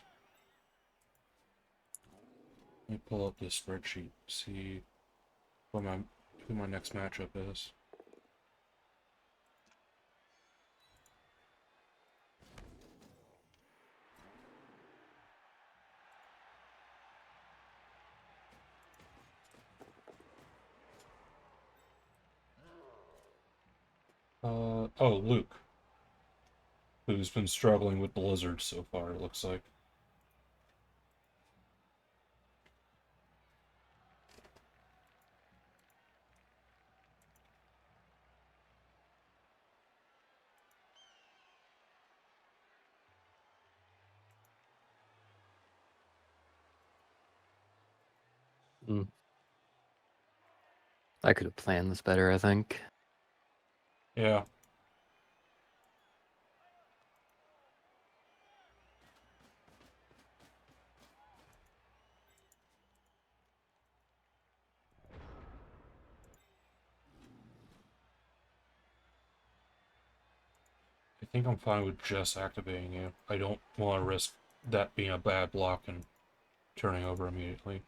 Let me pull up this spreadsheet, see what who my next matchup is. Oh, Luke, who's been struggling with the lizards so far, it looks like.
Mm. I could have planned this better, I think.
Yeah. I think I'm fine with just activating you. I don't want to risk that being a bad block and turning over immediately.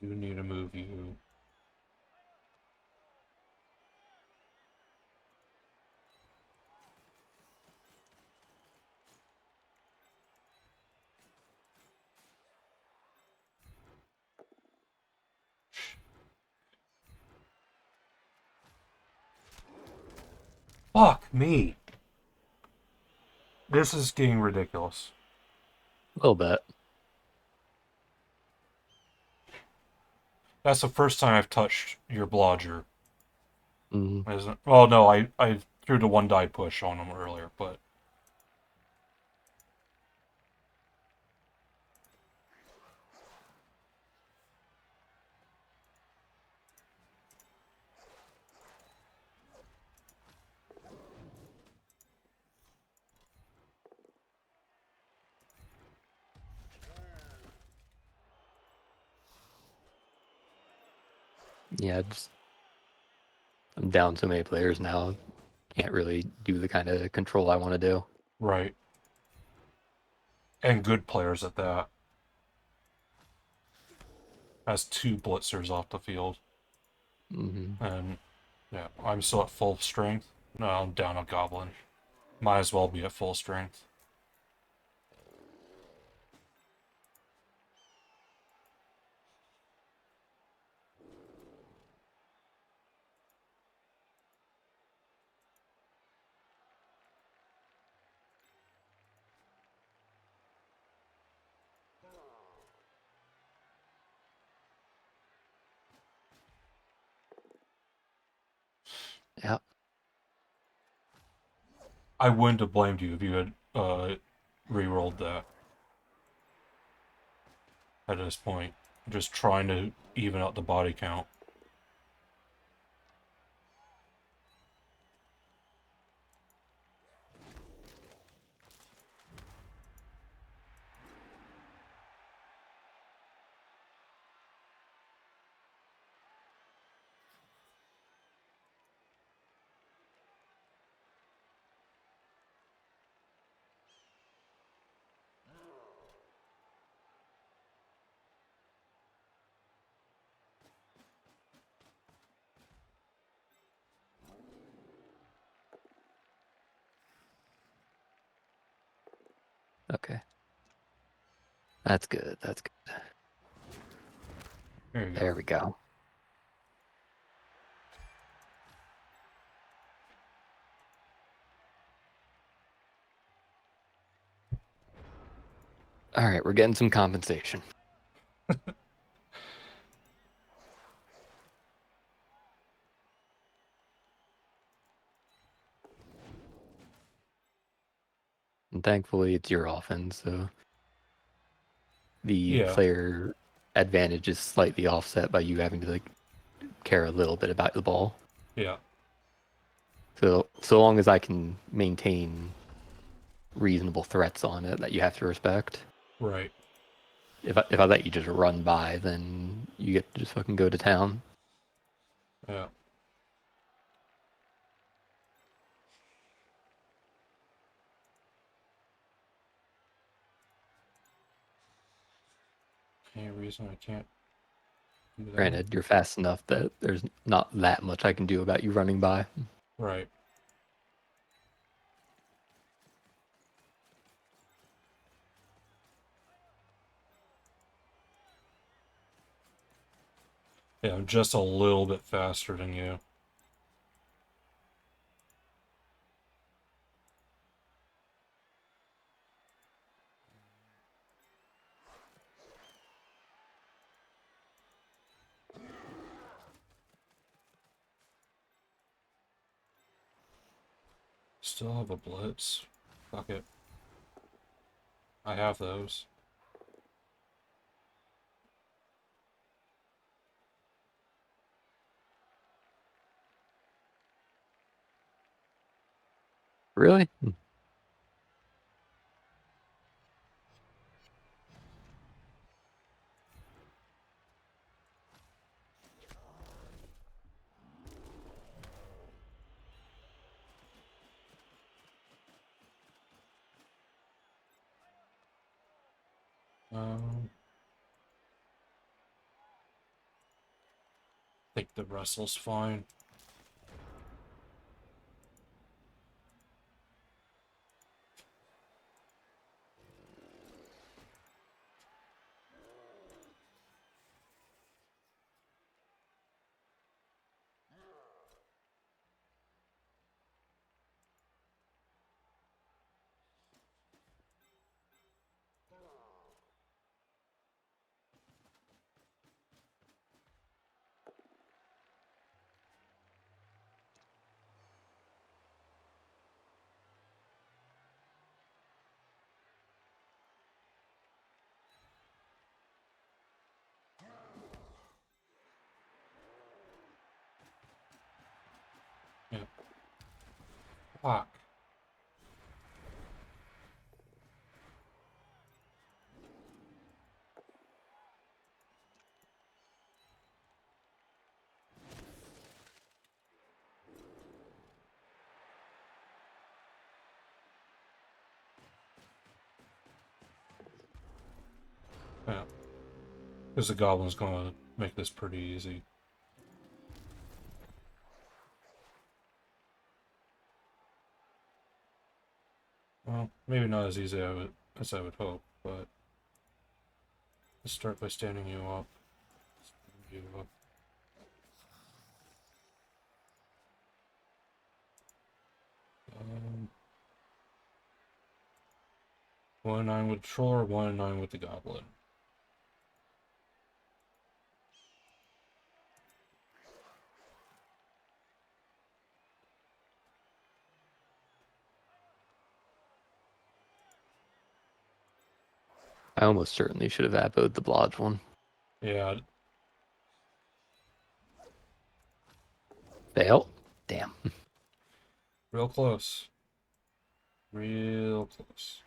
You need to move you. Fuck me. This is getting ridiculous.
A little bit.
That's the first time I've touched your blodger.
Mm.
Isn't? Well, no, I threw the one die push on him earlier, but
Yeah, I'm down so many players now. Can't really do the kind of control I want to do.
right. And good players at that. Has two blitzers off the field.
Hmm.
And yeah, I'm still at full strength. No, I'm down a goblin. Might as well be at full strength.
Yeah.
I wouldn't have blamed you if you had re-rolled that at this point. Just trying to even out the body count.
That's good. That's good.
There you go.
There we go. All right, we're getting some compensation. And thankfully, it's your offense, so the
Yeah.
player advantage is slightly offset by you having to like care a little bit about the ball.
Yeah.
So long as I can maintain reasonable threats on it that you have to respect.
Right.
If I let you just run by, then you get to just fucking go to town.
Yeah. Any reason I can't do that?
Granted, you're fast enough that there's not that much I can do about you running by.
Right. Yeah, I'm just a little bit faster than you. Still have a blitz. Fuck it. I have those.
Really?
I think the wrestle's fine. Yeah. Fuck. Yeah. Because the goblin's gonna make this pretty easy. Well, maybe not as easy as I would hope, but let's start by standing you up. Stand you up. Um, 1-9 with troll or 1-9 with the goblin.
I almost certainly should have apoed the Blodge one.
Yeah.
Fail. Damn.
Real close. Real close.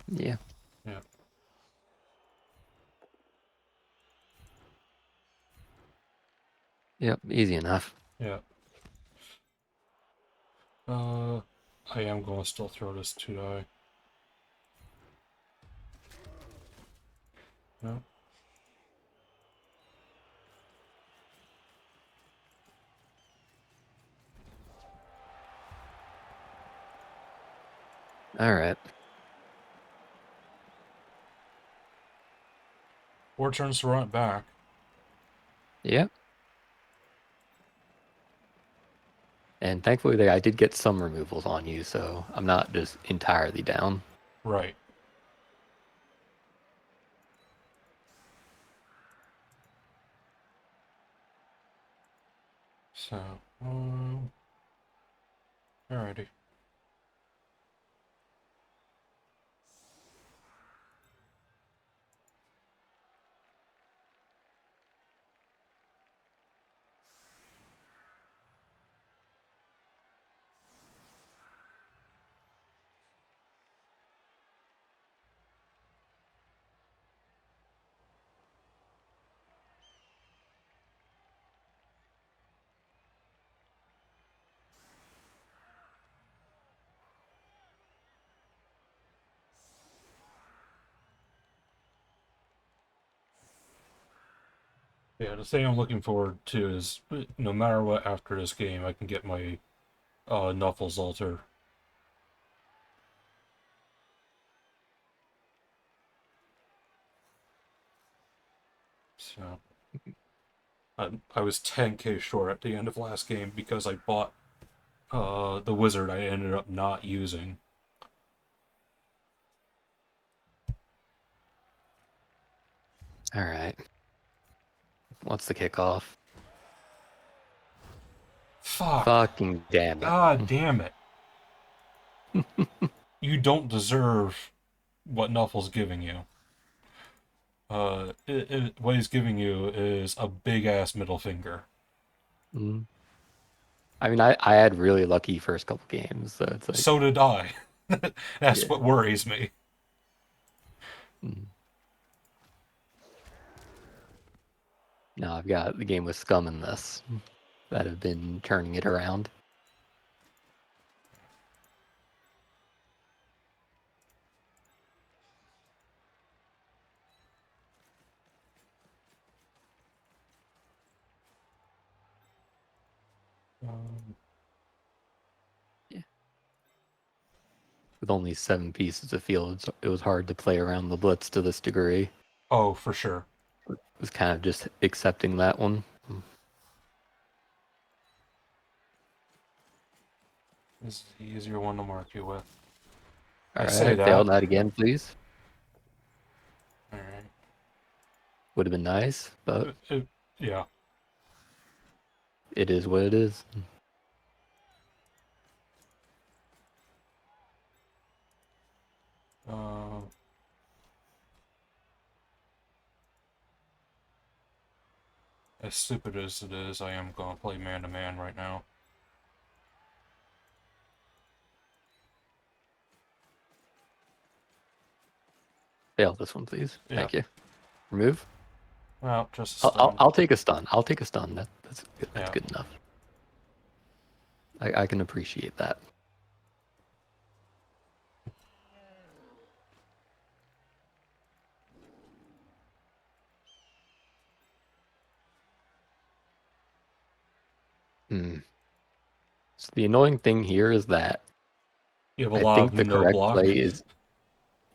Yeah.
Yeah.
Yep. Easy enough.
Yeah. I am going to still throw this 2-die. No.
All right.
4 turns to run it back.
Yeah. And thankfully, I did get some removals on you, so I'm not just entirely down.
Right. So, alrighty. Yeah, the thing I'm looking forward to is no matter what after this game, I can get my Knuffles altar. So I was 10k short at the end of last game because I bought the wizard I ended up not using.
All right. What's the kickoff?
Fuck.
Fucking damn it.
God damn it. You don't deserve what Knuffles giving you. What he's giving you is a big ass middle finger.
Mm. I mean, I had really lucky first couple games, so it's like,
So did I. That's
yeah.
what worries me.
Mm. Now I've got the game with scum in this that have been turning it around.
Um,
Yeah. With only 7 pieces of field, it was hard to play around the blitz to this degree.
oh, for sure.
It was kind of just accepting that one.
This is the easier one to mark you with.
All
I
right,
say
I failed
that.
that again, please.
Alright.
Would have been nice, but
Yeah.
it is what it is.
Uh, as stupid as it is, I am going to play man-to-man right now.
Fail this one, please.
Yeah.
Thank you. Remove.
Well, just a
I'll
stun.
I'll take a stun. I'll take a stun. That's good. That's
Yeah.
good enough. I can appreciate that. Hmm. So the annoying thing here is that
You have a
I
lot of
think the
no
correct
block.
play is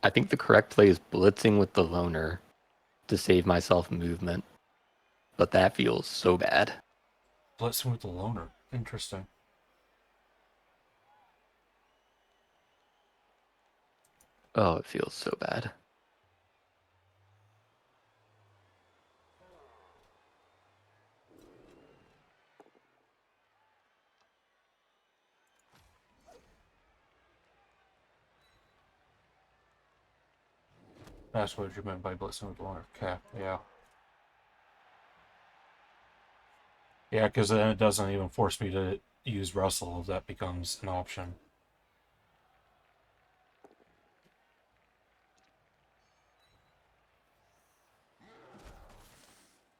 blitzing with the loner to save myself movement, but that feels so bad.
Blitzing with the loner. Interesting.
Oh, it feels so bad.
That's what you meant by blitzing with the loner. Okay, yeah. Yeah, because then it doesn't even force me to use wrestle if that becomes an option.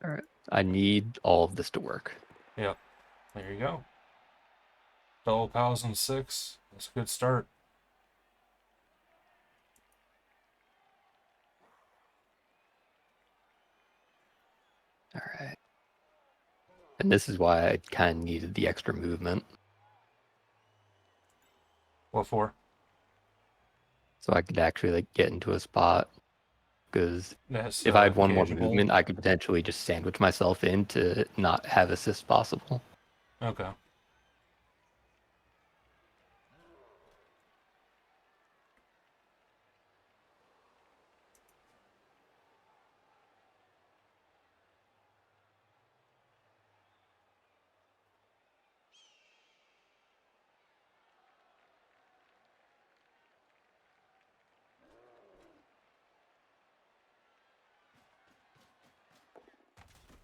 All right. I need all of this to work.
Yep. There you go. Double pals and 6. That's a good start.
All right. And this is why I kind of needed the extra movement.
What for?
so I could actually like get into a spot. Because
That's
if I had one more
cageable.
movement, I could potentially just sandwich myself in to not have assist possible.
Okay.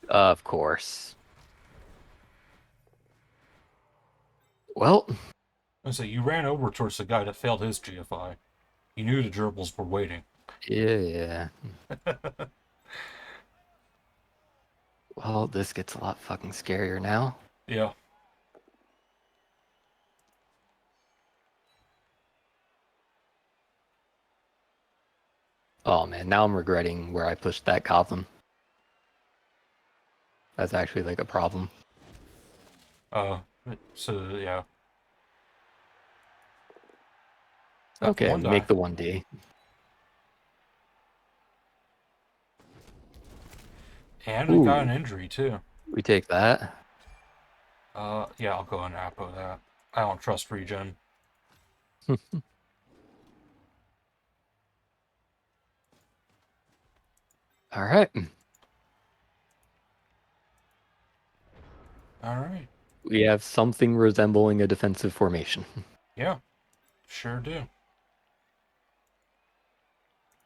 Of course. Well,
And so you ran over towards the guy that failed his GFI. You knew the gerbils were waiting.
yeah. Well, this gets a lot fucking scarier now.
Yeah.
Oh man, now I'm regretting where I pushed that goblin. That's actually like a problem.
Uh, so yeah. Got
Okay,
one
we
die.
make the 1D.
And we got an
Ooh,
injury too.
we take that.
Yeah, I'll go and Apo that. I don't trust regen.
All right.
Alright.
We have something resembling a defensive formation.
Yeah, sure do.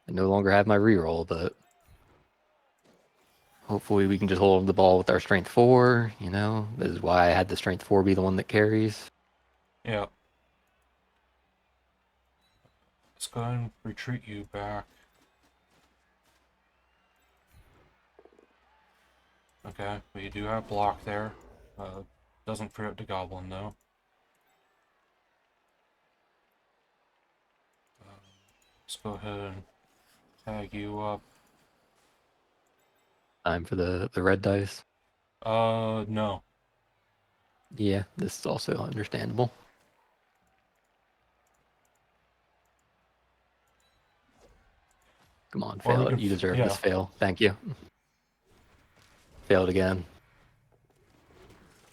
I no longer have my reroll, but hopefully we can just hold the ball with our strength 4, you know? This is why I had the strength 4 be the one that carries.
Yeah. Let's go ahead and retreat you back. Okay, but you do have block there. Doesn't free up the goblin though. Let's go ahead and tag you up.
Time for the red dice.
No.
Yeah, this is also understandable. Come on,
Or we
fail it.
can,
You deserve
yeah,
this fail. Thank you. Failed again.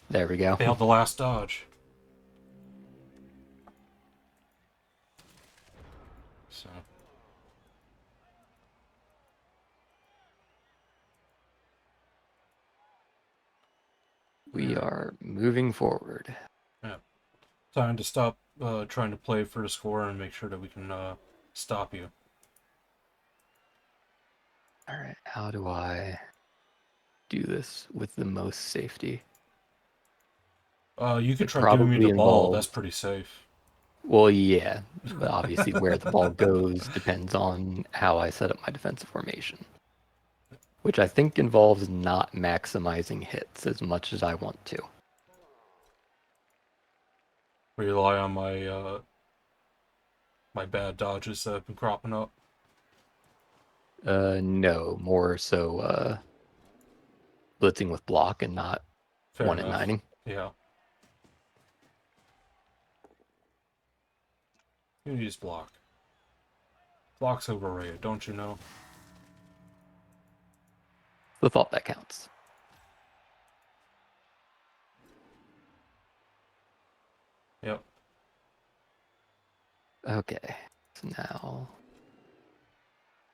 There we go.
failed the last dodge. So,
We
alright.
are moving forward.
Yeah. Time to stop trying to play for the score and make sure that we can stop you.
All right, how do I do this with the most safety?
You could
It
try giving me
probably
the ball. That's
involves,
pretty safe.
well, yeah, but obviously where the ball goes depends on how I set up my defensive formation, which I think involves not maximizing hits as much as I want to.
Rely on my bad dodges that have been cropping up.
No, more so blitzing with block and not
Fair
1 at
enough.
9ing.
Yeah. You use block. Block's overrated, don't you know?
The thought that counts.
Yep.
Okay, so now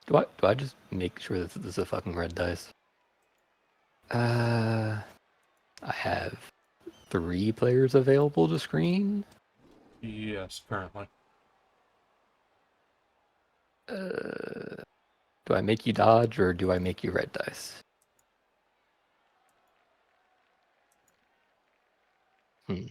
do I just make sure that this is a fucking red dice? I have 3 players available to screen.
Yes, currently.
Uh, do I make you dodge or do I make you red dice? Hmm.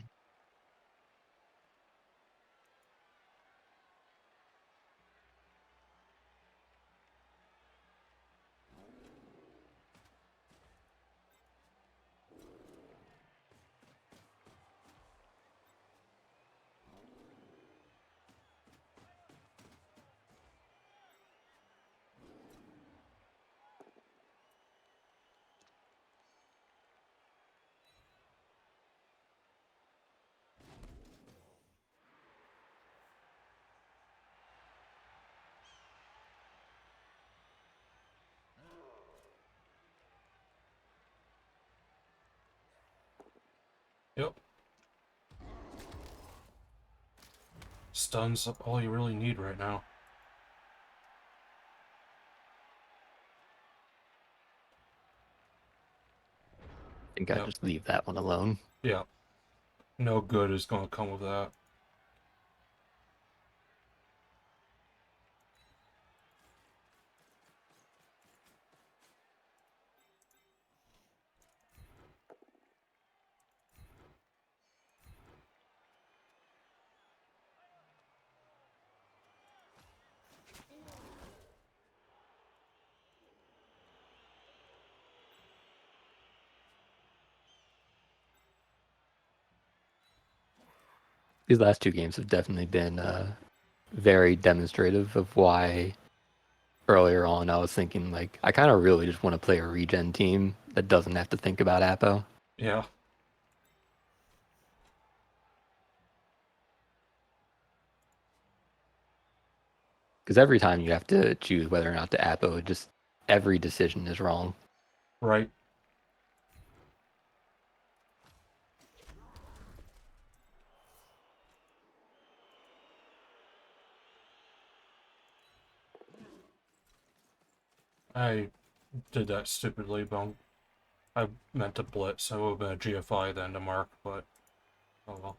stun's all you really need right now.
I think I
Yep.
just leave that one alone.
Yeah. No good is going to come of that.
These last two games have definitely been very demonstrative of why earlier on I was thinking like I kind of really just want to play a regen team that doesn't have to think about Apo.
Yeah.
Because every time you have to choose whether or not to Apo, just every decision is wrong.
Right. I did that stupidly, but I meant to blitz, so it would have been a GFI then to mark, but oh well.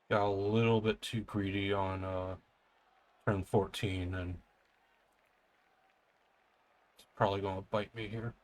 Got a little bit too greedy on turn 14, and it's probably going to bite me here.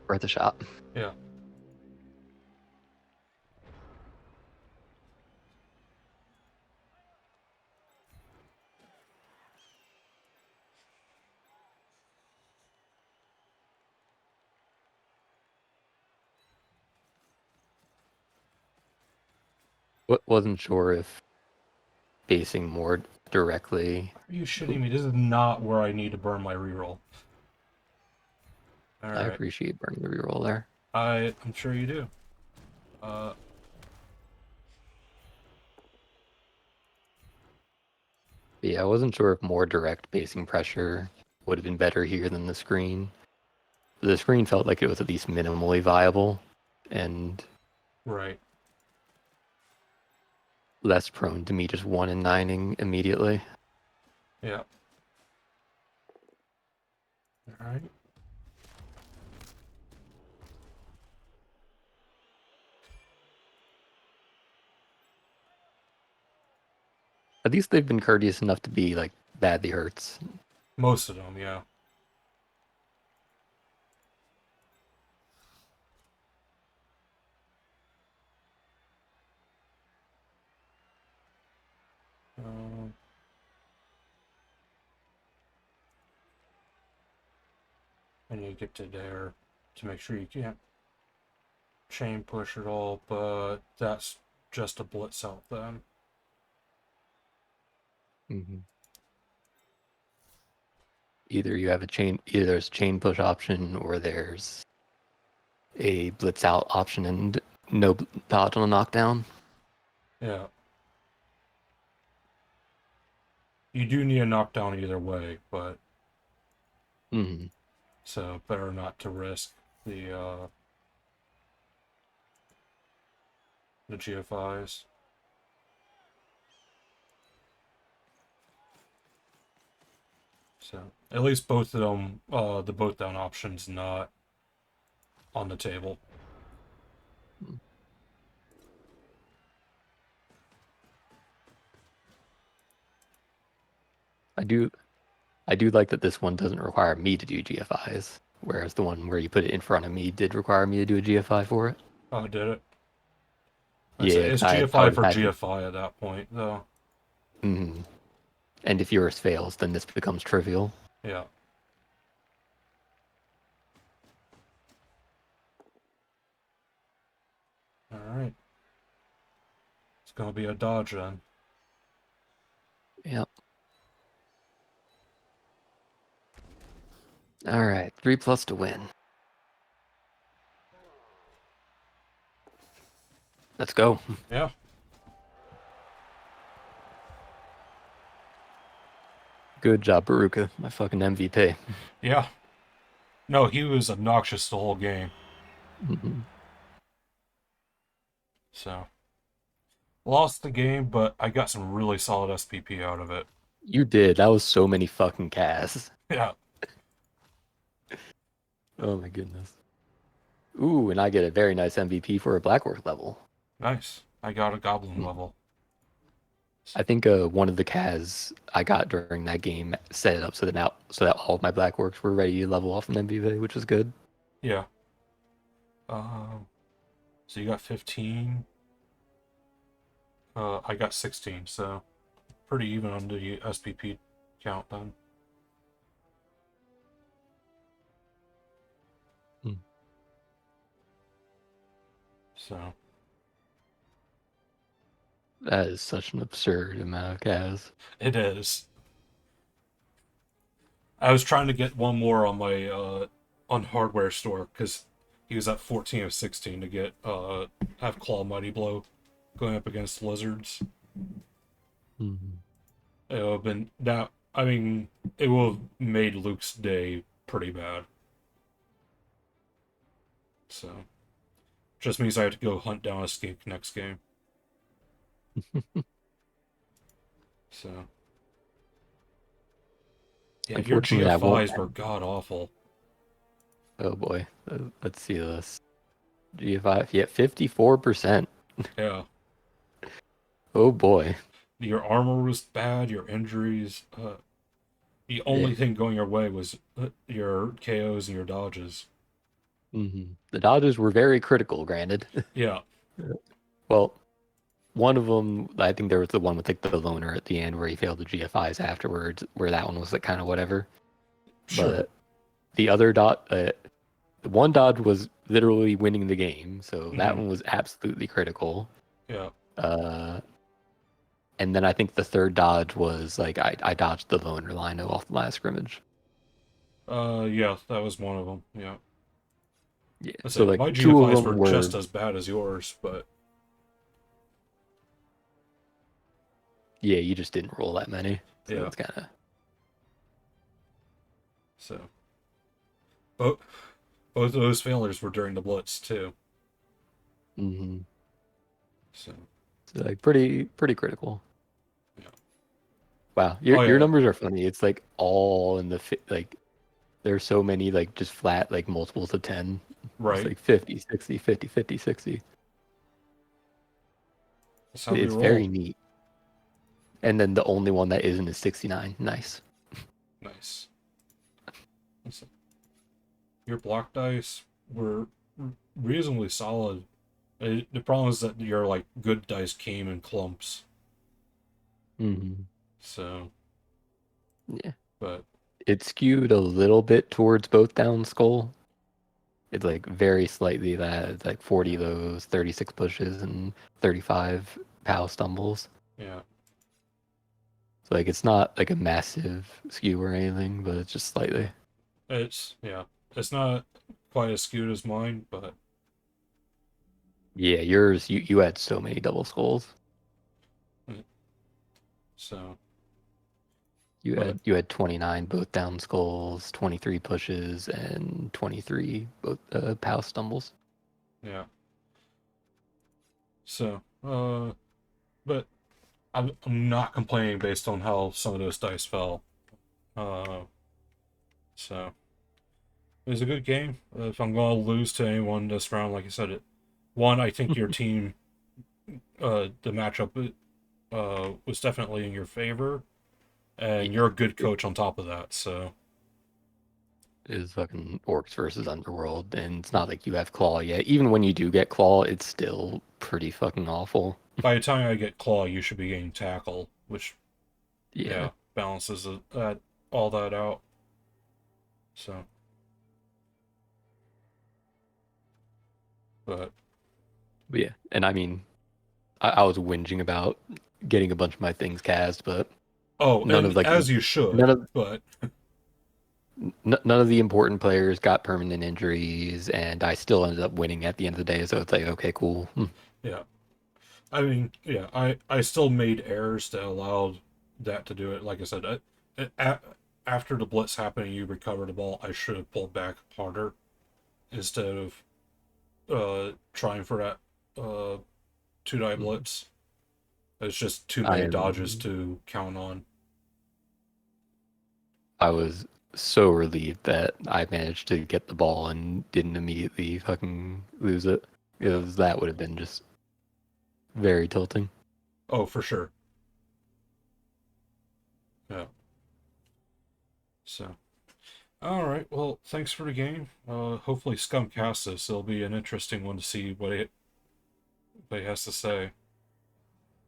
Worth a shot.
Yeah.
Wasn't sure if facing more directly.
Are you shitting me? This is not where I need to burn my reroll.
I
Alright.
appreciate burning the reroll there.
I'm sure you do. Uh,
But yeah, I wasn't sure if more direct basing pressure would have been better here than the screen. The screen felt like it was at least minimally viable and
right.
less prone to me just 1 and 9ing immediately.
Yeah. Alright.
At least they've been courteous enough to be like badly hurts.
Most of them, yeah. Um, and you get to there to make sure you can't chain push at all, but that's just a blitz out then.
Mm-hmm. Either you have a chain, either there's a chain push option, or there's a blitz out option and no dodge on a knockdown.
Yeah. You do need a knockdown either way, but
Hmm.
so better not to risk the GFIs. So at least both of them, the both down options not on the table.
I do I do like that this one doesn't require me to do GFIs, whereas the one where you put it in front of me did require me to do a GFI for it.
Oh, did it?
Yeah,
It's
because I
GFI
would
for
imagine.
GFI at that point, though.
Mhm. And if yours fails, then this becomes trivial.
Yeah. All right. It's gonna be a dodge then.
Yep. All right, 3+ to win. Let's go.
Yeah.
Good job, Baruka, my fucking MVP.
Yeah. No, he was obnoxious the whole game.
Mhm.
So lost the game, but I got some really solid SPP out of it.
You did. That was so many fucking casts.
Yeah.
Oh my goodness. Ooh, and I get a very nice MVP for a Blackwork level.
Nice. I got a goblin
Mhm.
level.
I think one of the CAS I got during that game set it up so that all of my Blackworks were ready to level off an MVP, which is good.
Yeah. Um. So you got 15. I got 16. So pretty even on the SPP count then.
Mm.
So
That is such an absurd amount of CAS.
it is. I was trying to get one more on my on hardware store because he was at 14 of 16 to get have claw mighty blow going up against lizards.
Mhm.
It would have been that. I mean, it would have made Luke's day pretty bad. So just means I have to go hunt down a skink next game. So yeah, your
Unfortunately, I won't.
GFIs were god awful.
Oh boy. Let's see this. G5, yeah, 54%.
Yeah,
Oh boy.
your armor was bad. Your injuries. The
Yeah.
only thing going your way was your KOs and your dodges.
The Dodgers were very critical, granted.
Yeah,
Well, one of them, I think there was the one with like the loner at the end where he failed the GFIs afterwards, where that one was like kind of whatever.
sure.
But the other one dodge was literally winning the game, so that
Hmm.
one was absolutely critical.
Yeah.
Uh, and then I think the third dodge was like I dodged the loner Lino off the last scrimmage.
Yeah, that was one of them. Yeah.
Yeah,
I
so
say
like
my
two of
GFIs were
them
just
were,
as bad as yours, but
yeah, you just didn't roll that many, so
yeah.
it's kind of.
So both both of those failures were during the blitz too.
Mm-hmm.
So
So like pretty critical.
yeah.
Wow,
Oh
your
yeah.
numbers are funny. It's like all in the like there's so many like just flat like multiples of 10. It's
Right.
like 50, 60, 50, 50, 60.
That's how we
It's very
roll.
neat. And then the only one that isn't is 69. Nice.
Nice. So your block dice were reasonably solid. The problem is that your like good dice came in clumps.
Hmm.
So,
Yeah.
but
It skewed a little bit towards both down skull. It's like very slightly that. It's like 40 lows, 36 pushes, and 35 pow stumbles.
yeah.
So like it's not like a massive skew or anything, but it's just slightly.
Yeah, it's not quite as skewed as mine, but
Yeah, yours you had so many double skulls.
mm, so
You
but
had 29 both down skulls, 23 pushes, and 23 both pow stumbles.
yeah. So but I'm not complaining based on how some of those dice fell. Uh, so it was a good game. If I'm going to lose to anyone this round, like I said, one, I think your team, the matchup, was definitely in your favor,
Yeah,
and you're a good
it
coach on top of that. So
is fucking orcs versus underworld, and it's not like you have claw yet. Even when you do get claw, it's still pretty fucking awful.
by the time I get claw, you should be getting tackle, which
Yeah,
yeah balances all that out. So, but
but yeah, and I mean, I was whinging about getting a bunch of my things cast, but
oh,
none of
and
like
as you
none
should,
of
but
none of the important players got permanent injuries, and I still ended up winning at the end of the day. So it's like, okay, cool.
yeah. I mean, yeah, I still made errors that allowed that to do it. Like I said, after the blitz happened and you recovered the ball, I should have pulled back harder instead of trying for that two die blitz. It's just too
I
many dodges
am.
to count on.
I was so relieved that I managed to get the ball and didn't immediately fucking lose it,
Yeah.
because that would have been just very tilting.
Oh, for sure. Yeah. So, all right. Well, thanks for the game. Hopefully Scum casts this. It'll be an interesting one to see what he has to say.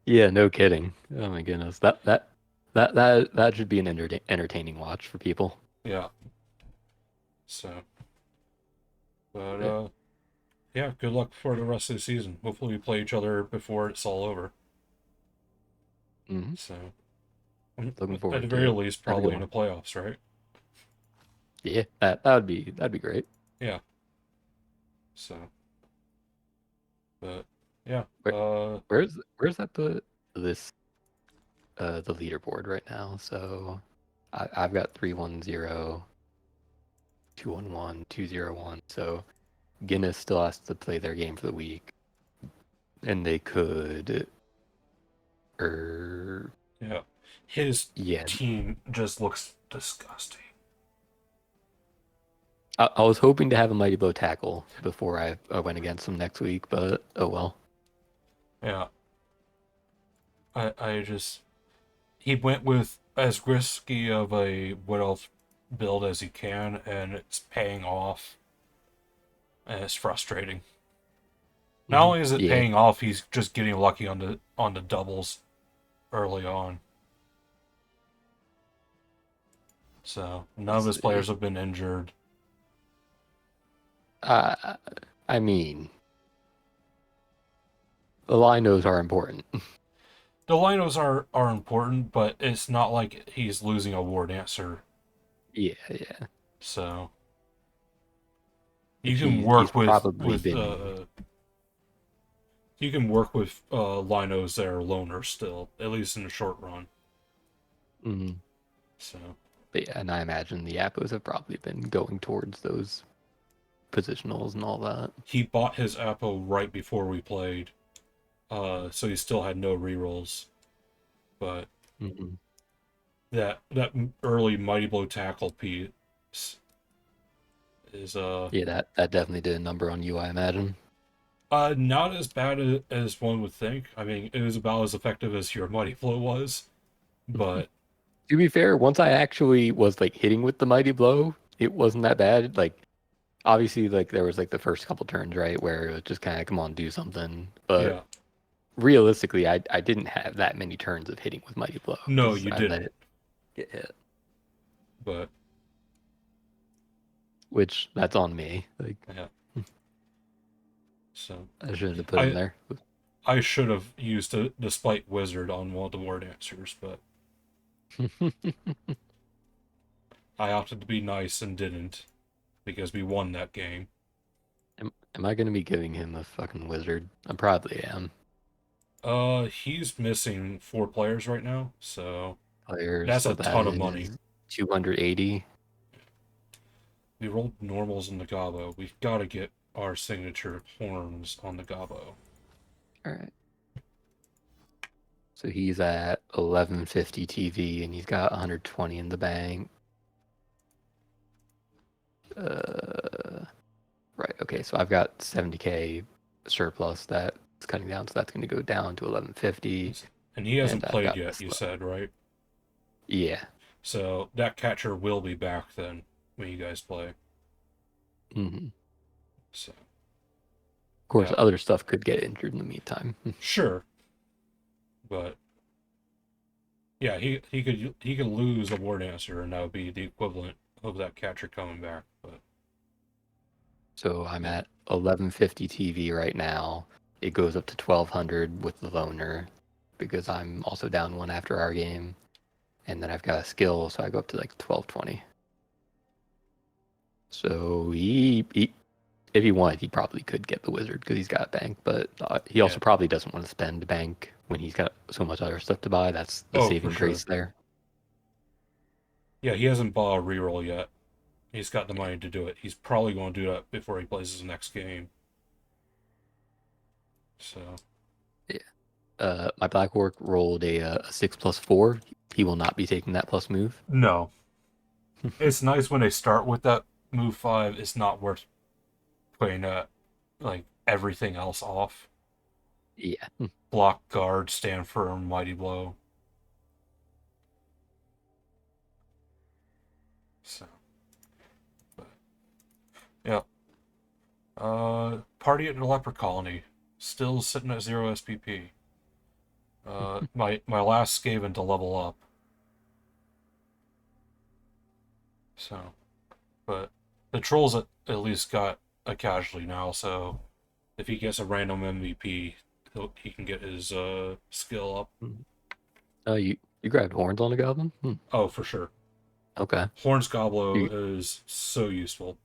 Yeah, no kidding. Oh my goodness, that should be an entertaining watch for people.
Yeah. So, but
Yeah.
yeah, good luck for the rest of the season. Hopefully we play each other before it's all over.
Hmm.
So,
Looking
at the
forward to
very
it.
least,
Have a good
probably in
one.
the playoffs, right?
Yeah, that'd be great.
Yeah. So, but yeah.
Where, where's that put this the leaderboard right now? So I've got 310, 211, 201. So Guinness still has to play their game for the week, and they could, er,
Yeah. His
yeah.
team just looks disgusting.
I was hoping to have a mighty blow tackle before I went against them next week, but oh well.
Yeah. I just he went with as risky of a Wood Elf build as he can, and it's paying off, and it's frustrating. Not
Hmm.
only is it
Yeah,
paying off, he's just getting lucky on the doubles early on. So none of
let's
his
see.
players have been injured.
Uh, I mean, the linos are important.
The linos are important, but it's not like he's losing a war dancer.
Yeah, yeah.
So you
Like
can
he's
work
probably been.
linos that are loners still, at least in the short run.
Mhm.
So
But yeah, and I imagine the Appos have probably been going towards those positionals and all that.
he bought his Apo right before we played, so he still had no rerolls. But
Hmm.
that early mighty blow tackle piece is
Yeah, that definitely did a number on you, I imagine.
not as bad as one would think. I mean, it was about as effective as your mighty blow was, but
To be fair, once I actually was like hitting with the mighty blow, it wasn't that bad. Like obviously, like there was like the first couple turns, right, where it was just kind of come on, do something. But
yeah,
realistically, I didn't have that many turns of hitting with mighty blow
no,
because
you
I let
didn't.
it get hit,
But
which that's on me. Like
yeah, so
I shouldn't have put him
I
there.
I should have used the spite wizard on one of the war dancers, but I opted to be nice and didn't because we won that game.
Am I gonna be giving him a fucking wizard? I probably am.
He's missing 4 players right now, so
Players,
that's
so
a
that
ton of money.
is 280.
We rolled normals in the gobbo. We've got to get our signature horns on the gobbo.
All right. So he's at 1150 TV and he's got 120 in the bank. Right. Okay. So I've got 70K surplus that's cutting down. So that's going to go down to 1150.
And he
And
hasn't
I've
played
got
yet,
this
you
left.
said, right?
Yeah.
So that catcher will be back then when you guys play.
Mm-hmm.
So,
Of course,
yeah.
other stuff could get injured in the meantime.
Sure. But yeah, he could lose a war dancer and that would be the equivalent of that catcher coming back. But
So I'm
yeah.
at 1150 TV right now. It goes up to 1200 with the loner because I'm also down one after our game. And then I've got a skill, so I go up to like 1220. So if he wanted, he probably could get the wizard because he's got bank, but he
Yeah.
also probably doesn't want to spend bank when he's got so much other stuff to buy. That's the
Oh, for
saving
sure.
grace there.
Yeah, he hasn't bought a reroll yet. He's got the money to do it. He's probably going to do that before he plays his next game. So,
Yeah. My Black Orc rolled a 6+4. He will not be taking that plus move.
no. It's nice when they start with that move 5. It's not worth putting like everything else off.
Yeah.
Block, guard, stand firm, mighty blow. So, but, yeah. Party at the leper colony. Still sitting at 0 SPP. My last Skaven to level up. So, but the trolls at least got a casualty now. So, if he gets a random MVP, he can get his skill up.
Oh, you grabbed horns on a goblin?
Oh, for sure.
Okay.
Horns Goblo
You,
is so useful.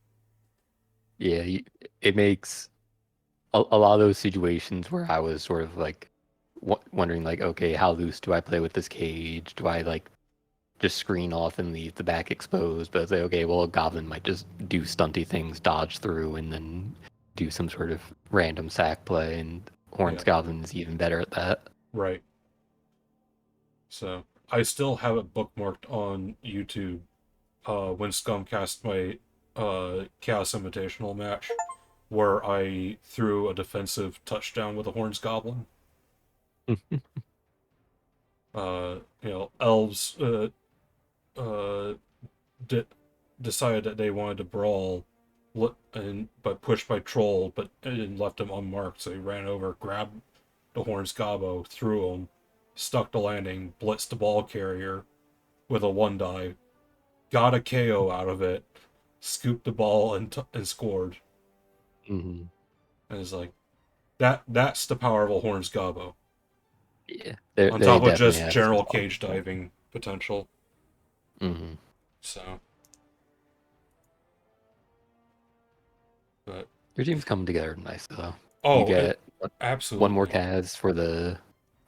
yeah, it makes a lot of those situations where I was sort of like wondering, like, okay, how loose do I play with this cage? Do I like just screen off and leave the back exposed? But it's like, okay, well, a goblin might just do stunty things, dodge through, and then do some sort of random sack play, and
Yeah,
Horns Goblin is even better at that.
right. So I still have it bookmarked on YouTube. When Scum cast my Chaos Invitational match, where I threw a defensive touchdown with a Horns Goblin. Elves uh, de- decided that they wanted to brawl, but pushed by Troll, but and left him unmarked. So he ran over, grabbed the Horns Gobbo, threw him, stuck the landing, blitzed the ball carrier with a 1 die, got a KO out of it, scooped the ball and scored.
Mm-hmm.
And it's like that's the power of a Horns Gobbo.
Yeah,
On
they
top of
definitely
just
have some
general
fun.
cage diving potential.
Mm-hmm.
So, but
Your team's coming together nice though. You
oh,
get one more
absolutely,
Kaz for the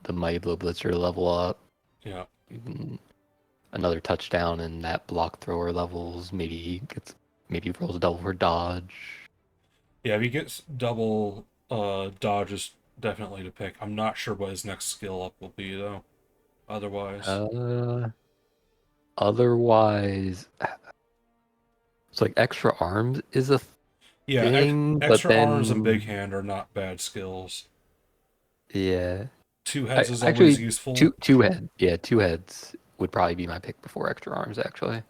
Mighty Blow Blitzer to level up.
yeah.
Mm, Another touchdown and that block thrower levels. Maybe rolls a double for dodge.
Yeah, if he gets double dodge is definitely to pick. I'm not sure what his next skill up will be though. Otherwise,
Uh, Otherwise, it's like extra arms is a
yeah,
thing, but
extra arms and big
then
hand are not bad skills.
yeah,
Two heads is always
actually
useful.
two heads would probably be my pick before extra arms actually,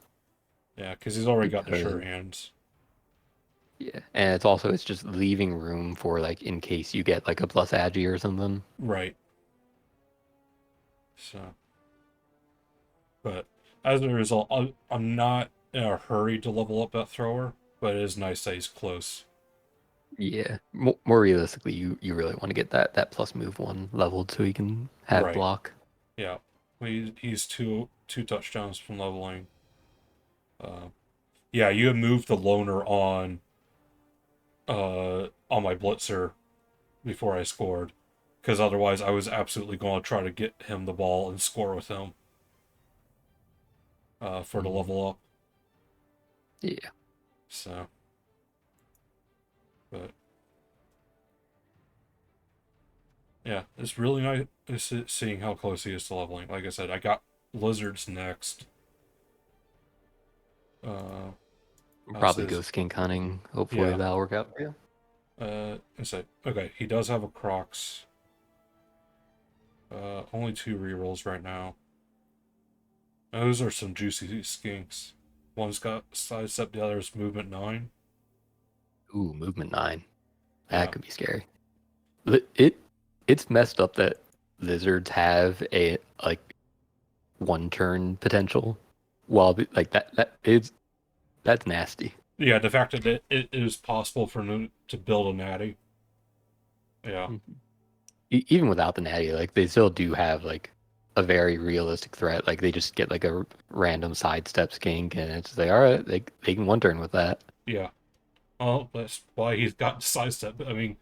Yeah, because he's already got the sure
because
hands.
yeah, and it's just leaving room for like in case you get like a plus agi or something.
Right. So, but as a result, I'm not in a hurry to level up that thrower, but it is nice that he's close.
Yeah, more realistically, you really want to get that plus move one leveled so you can have
Right.
block.
Yeah. He's two touchdowns from leveling. Uh, yeah, you had moved the loner on my blitzer before I scored, because otherwise I was absolutely going to try to get him the ball and score with him for the
Mhm.
level up.
Yeah,
So, but yeah, it's really nice seeing how close he is to leveling. Like I said, I got lizards next. Uh, as
probably
his
go skink hunting. Hopefully
yeah.
that'll work out for you.
Let's say okay, he does have a Crocs. Only two rerolls right now. Those are some juicy skinks. One's got sidestep, the other's movement 9.
Ooh, movement 9. That
Yeah.
could be scary. It it's messed up that lizards have a like one turn potential, while like that's nasty.
Yeah, the fact that it is possible for them to build a natty. Yeah.
Mhm. Even without the natty, like they still do have like a very realistic threat. Like they just get like a random sidestep skink, and it's like all right, they can one turn with that.
Yeah. Well, that's why he's got sidestep. I mean,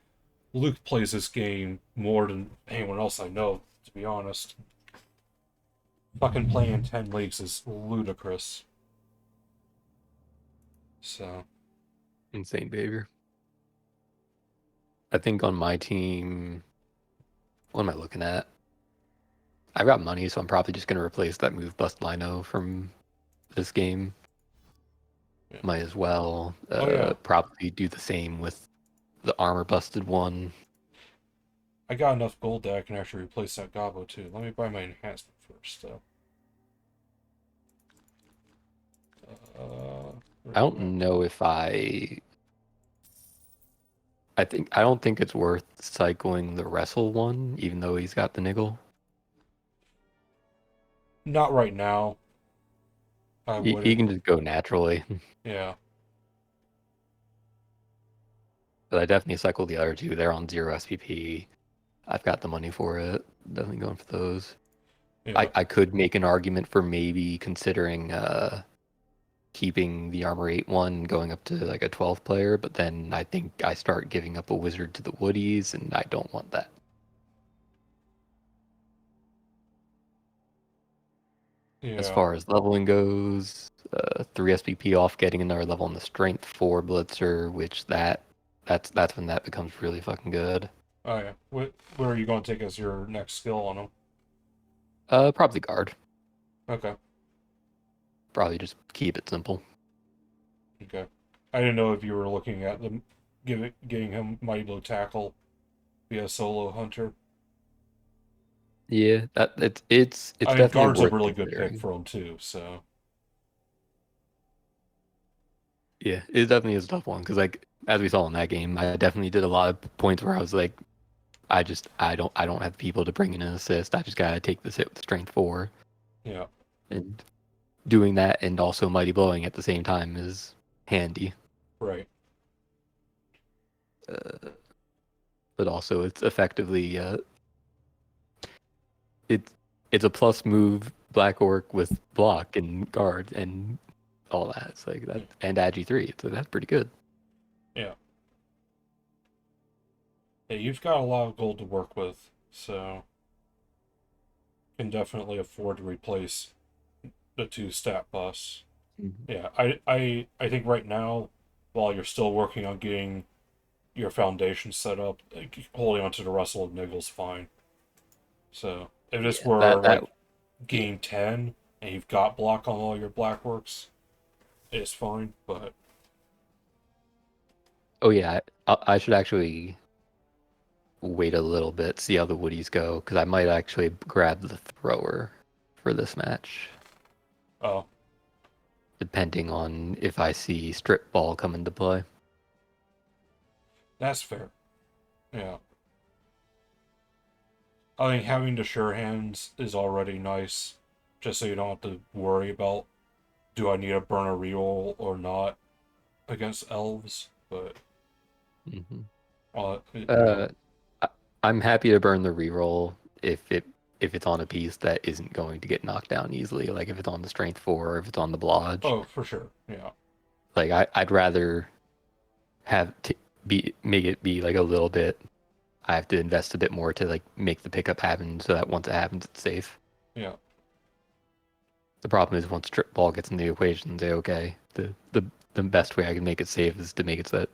Luke plays this game more than anyone else I know, to be honest. Fucking playing 10 leagues is ludicrous. So,
Insane behavior. I think on my team, what am I looking at? I've got money, so I'm probably just gonna replace that move bust Lino from this game.
yeah.
Might as well
Oh, yeah.
probably do the same with the armor busted one.
I got enough gold that I can actually replace that Gobbo, too. Let me buy my enhancement first, though. Where
I
are you
don't
at?
know if I don't think it's worth cycling the wrestle one, even though he's got the niggle.
Not right now. I
He
wouldn't.
can just go naturally.
Yeah.
But I definitely cycle the other two. They're on 0 SPP. I've got the money for it. Definitely going for those.
Yeah.
I could make an argument for maybe considering keeping the Armor 8 one going up to like a 12 player, but then I think I start giving up a wizard to the Woodies, and I don't want that. As
Yeah.
far as leveling goes, 3 SPP off getting another level on the Strength 4 Blitzer, which that's when that becomes really fucking good.
Oh, yeah. What are you going to take as your next skill on him?
Probably guard.
Okay.
Probably just keep it simple.
Okay. I didn't know if you were looking at the getting him Mighty Blow Tackle via Solo Hunter.
Yeah, that it's
I mean,
definitely
guard's a
worth
really good pick
considering.
for him, too, so.
Yeah, it definitely is a tough one because like as we saw in that game, I definitely did a lot of points where I was like, I don't have people to bring in an assist. I just gotta take this hit with strength 4,
Yeah.
and doing that and also mighty blowing at the same time is handy.
Right.
Uh, but also it's effectively it's it's a plus move black orc with block and guard and all that. It's like that
Yeah.
and agi 3. So that's pretty good.
Yeah. Yeah, you've got a lot of gold to work with, so can definitely afford to replace the two stat buffs.
Mhm.
Yeah, I think right now, while you're still working on getting your foundation set up, like, holding onto the Russell of Niggle's fine. So if this
Yeah,
were
that
like
yeah.
game 10 and you've got block on all your black works, it's fine. But
Oh yeah, I should actually wait a little bit, see how the woodies go, because I might actually grab the thrower for this match,
oh,
depending on if I see strip ball come into play.
that's fair. Yeah, I think having the sure hands is already nice, just so you don't have to worry about do I need to burn a reroll or not against elves. But
Hmm
you know,
I, I'm happy to burn the reroll if it if it's on a piece that isn't going to get knocked down easily, like if it's on the strength 4 or if it's on the blodge.
Oh, for sure. Yeah.
Like I'd rather have make it be like a little bit. I have to invest a bit more to like make the pickup happen so that once it happens, it's safe.
Yeah.
The problem is once trip ball gets in the equation, say okay, the best way I can make it safe is to make it so that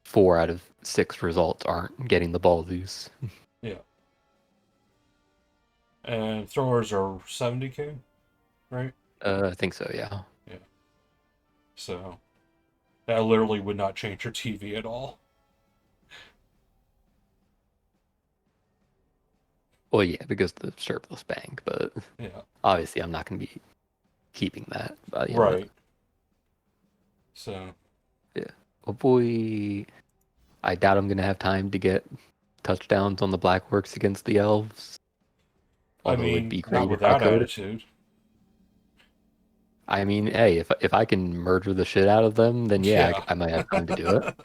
4 out of 6 results aren't getting the ball loose.
Yeah. And throwers are 70k, right?
I think so, yeah.
Yeah. So that literally would not change your TV at all.
Well, yeah, because the surplus bank, but
Yeah.
obviously I'm not going to be keeping that by the end of it.
Right. So.
Yeah. Hopefully, I doubt I'm going to have time to get touchdowns on the Blackworks against the Elves.
I
Although it'd
mean,
be
not
great
with
if I
that
could.
attitude.
I mean, hey, if I can murder the shit out of them, then yeah,
Yeah.
I might have time to do it.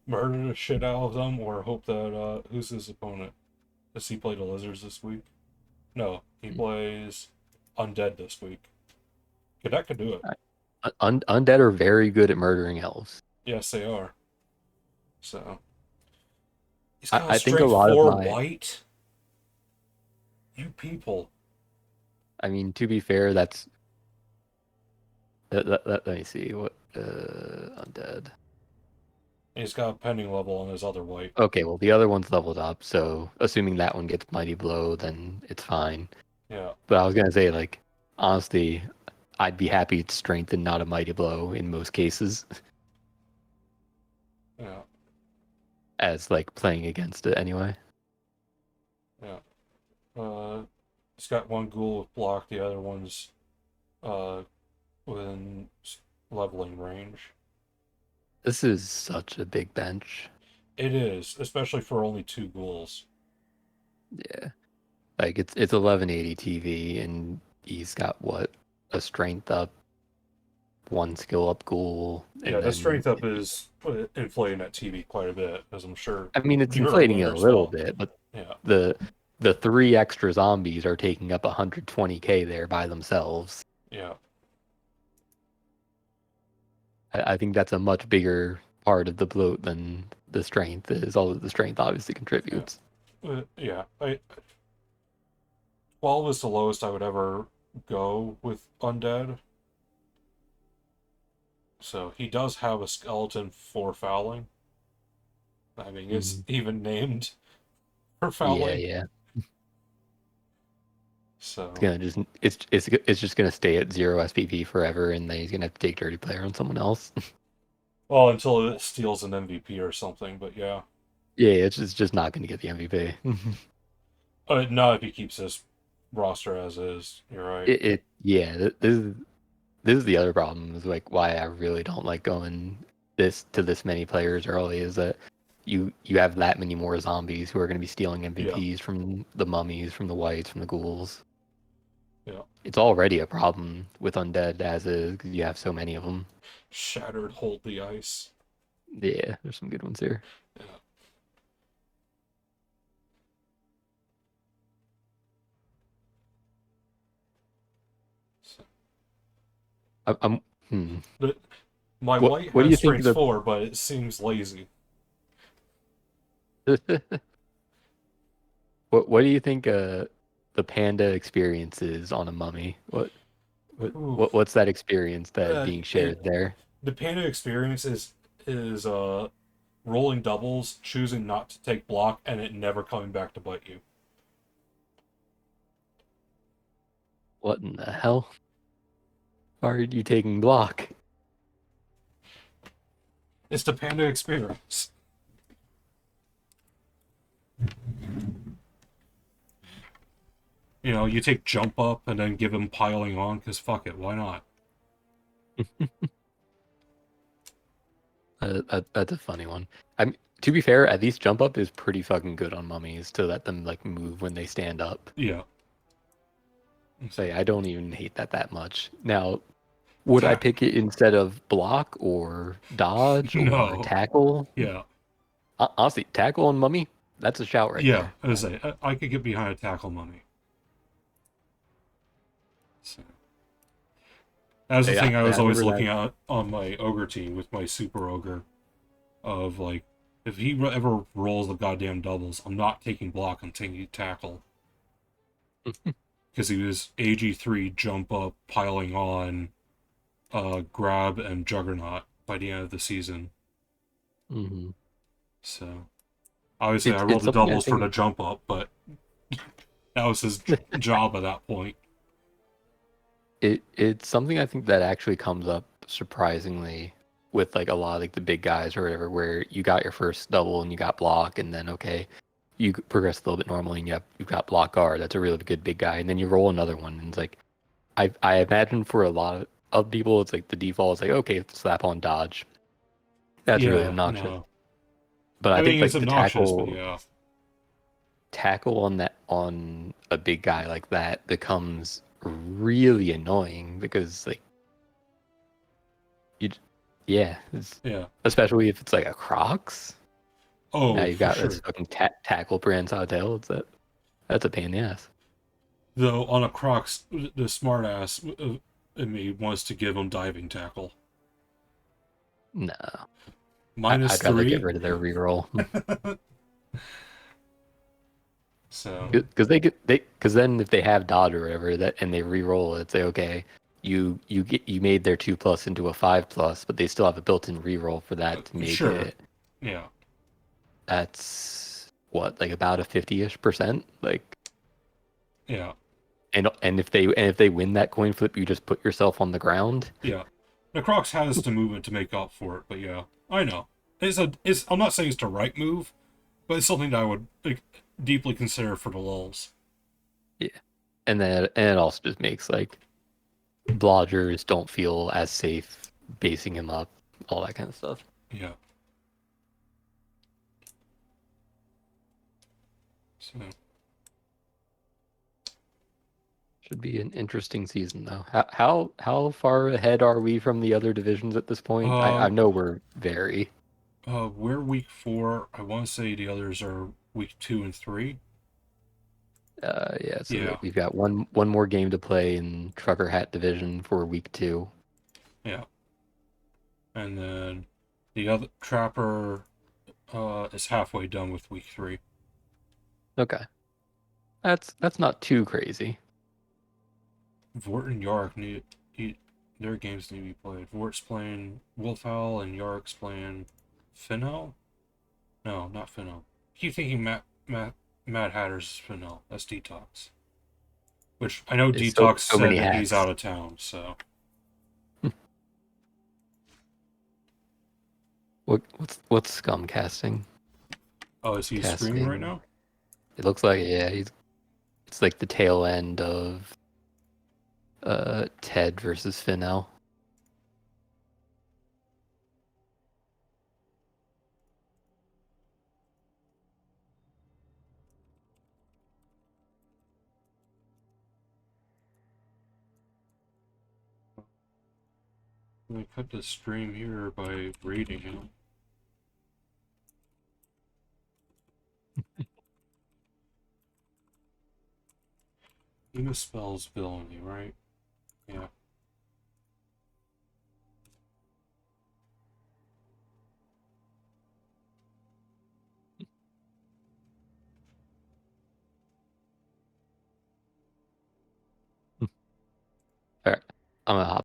Murder the shit out of them, or hope that who's his opponent? Does he play the Lizards this week? No, he plays Undead this week. Cadet could do it.
Undead are very good at murdering elves.
Yes, they are. So he's got a
I think a
strength
lot of
4
my.
white. You people.
I mean, to be fair, that's. Let me see what undead.
He's got a pending level on his other white.
Okay, well the other one's leveled up, so assuming that one gets mighty blow, then it's fine.
Yeah.
But I was gonna say, like, honestly, I'd be happy to strengthen, not a mighty blow in most cases,
Yeah.
as like playing against it anyway.
Yeah. He's got one ghoul with block, the other one's within leveling range.
This is such a big bench.
It is, especially for only 2 ghouls.
Yeah, like it's 1180 TV, and he's got what, a strength up, 1 skill up ghoul,
Yeah,
and
the
then
strength up is inflating that TV quite a bit, as I'm sure
I mean it's
you're
inflating it
aware
a
as
little
well.
bit, but
Yeah.
the 3 extra zombies are taking up 120k there by themselves.
Yeah.
I think that's a much bigger part of the bloat than the strength is, although the strength obviously
Yeah.
contributes.
Yeah. 12 is the lowest I would ever go with Undead. So he does have a skeleton for fouling. I mean, it's
Mhm.
even named for
Yeah,
fouling.
yeah. It's
So,
gonna just it's just gonna stay at 0 SPP forever, and then he's gonna have to take dirty player on someone else.
well, until it steals an MVP or something, but yeah.
Yeah, it's just not gonna get the MVP.
Not if he keeps his roster as is. You're right.
Yeah. This is the other problem, is like why I really don't like going this many players early, is that you have that many more zombies who are gonna be stealing
Yeah.
MVPs from the mummies, from the whites, from the ghouls.
Yeah.
It's already a problem with undead as is, because you have so many of them.
Shattered hold the ice.
Yeah, there's some good ones here.
Yeah. So,
I'm
but my
what
white
what do
has
you think
strength
of
4, but it seems lazy.
the what do you think the panda experience is on a mummy?
Oof.
What's that experience that being
It
shared there?
The panda experience is rolling doubles, choosing not to take block, and it never coming back to bite you.
What in the hell? Why are you taking block?
It's the panda experience. You know, you take jump up and then give him piling on, because fuck it, why not?
That's a funny one. To be fair, at least jump up is pretty fucking good on mummies to let them like move when they stand up.
Yeah.
So yeah, I don't even hate that much. Now, would I pick it instead of block or dodge or
No.
tackle?
Yeah.
Honestly, tackle on mummy, That's a shout right
Yeah,
there.
as I could get behind a tackle mummy. So, that was the
Yeah,
thing I
I
was always
remember
looking
that.
at on my ogre team with my super ogre. Of like, if he ever rolls the goddamn doubles, I'm not taking block, I'm taking tackle. Because he was AG3 jump up, piling on, grab, and juggernaut by the end of the season.
Hmm.
So, obviously, I rolled
It's
the
something I
doubles for
think
the jump up, but that was his job at that point.
it's something I think that actually comes up surprisingly with like a lot of like the big guys or whatever, where you got your first double and you got block, and then okay, you progress a little bit normally and you've got block guard. That's a really good big guy, and then you roll another one, and it's like I imagine for a lot of people, it's like the default is like okay, slap on dodge. That's really
Yeah,
obnoxious.
no.
But I
I
think
mean, it's
like the
obnoxious, but yeah.
tackle on that on a big guy like that becomes really annoying because like you yeah,
Yeah.
especially if it's like a Crocs. Now
Oh,
you've
for
got this
sure.
fucking tackle prehensile tail. That's a pain in the ass.
Though, on a Crocs, the smartass in me wants to give him diving tackle.
No,
Minus
I'd rather get
three?
rid of their reroll
So,
because then if they have dodge or whatever that and they reroll it, say okay, you made their 2+ into a 5+, but they still have a built-in reroll for that to make
sure.
it.
Yeah.
That's what like about a 50-ish%. Like
Yeah.
and if they win that coin flip, you just put yourself on the ground.
Yeah. The Crocs has to move it to make up for it, but yeah. I know. I'm not saying it's the right move, but it's something that I would like, deeply consider for the lulls.
Yeah, and it also just makes like blodgers don't feel as safe basing him up, all that kind of stuff.
Yeah. So,
Should be an interesting season though. How far ahead are we from the other divisions at this point? I
um,
know we're very.
we're week 4. I want to say the others are week 2 and 3.
Yeah, so
Yeah.
that we've got one more game to play in Trucker Hat Division for week 2.
Yeah. And then the other Trapper is halfway done with week 3.
Okay, that's not too crazy.
Vort and Yark their games need to be played. Vort's playing Wolfhowl and Yark's playing Finno? No, not Finno. I keep thinking Mad Hatter's is Finno. That's Detox. Which I know
It's
Detox
so
said
many
that he's
hats.
out of town, so
What's Scum casting?
oh, is he streaming right
Casting.
now?
It looks like yeah, it's like the tail end of Ted versus Finel.
Let me cut the stream here by rating him. He misspells villainy, right? Yeah.
All right, I'm gonna hop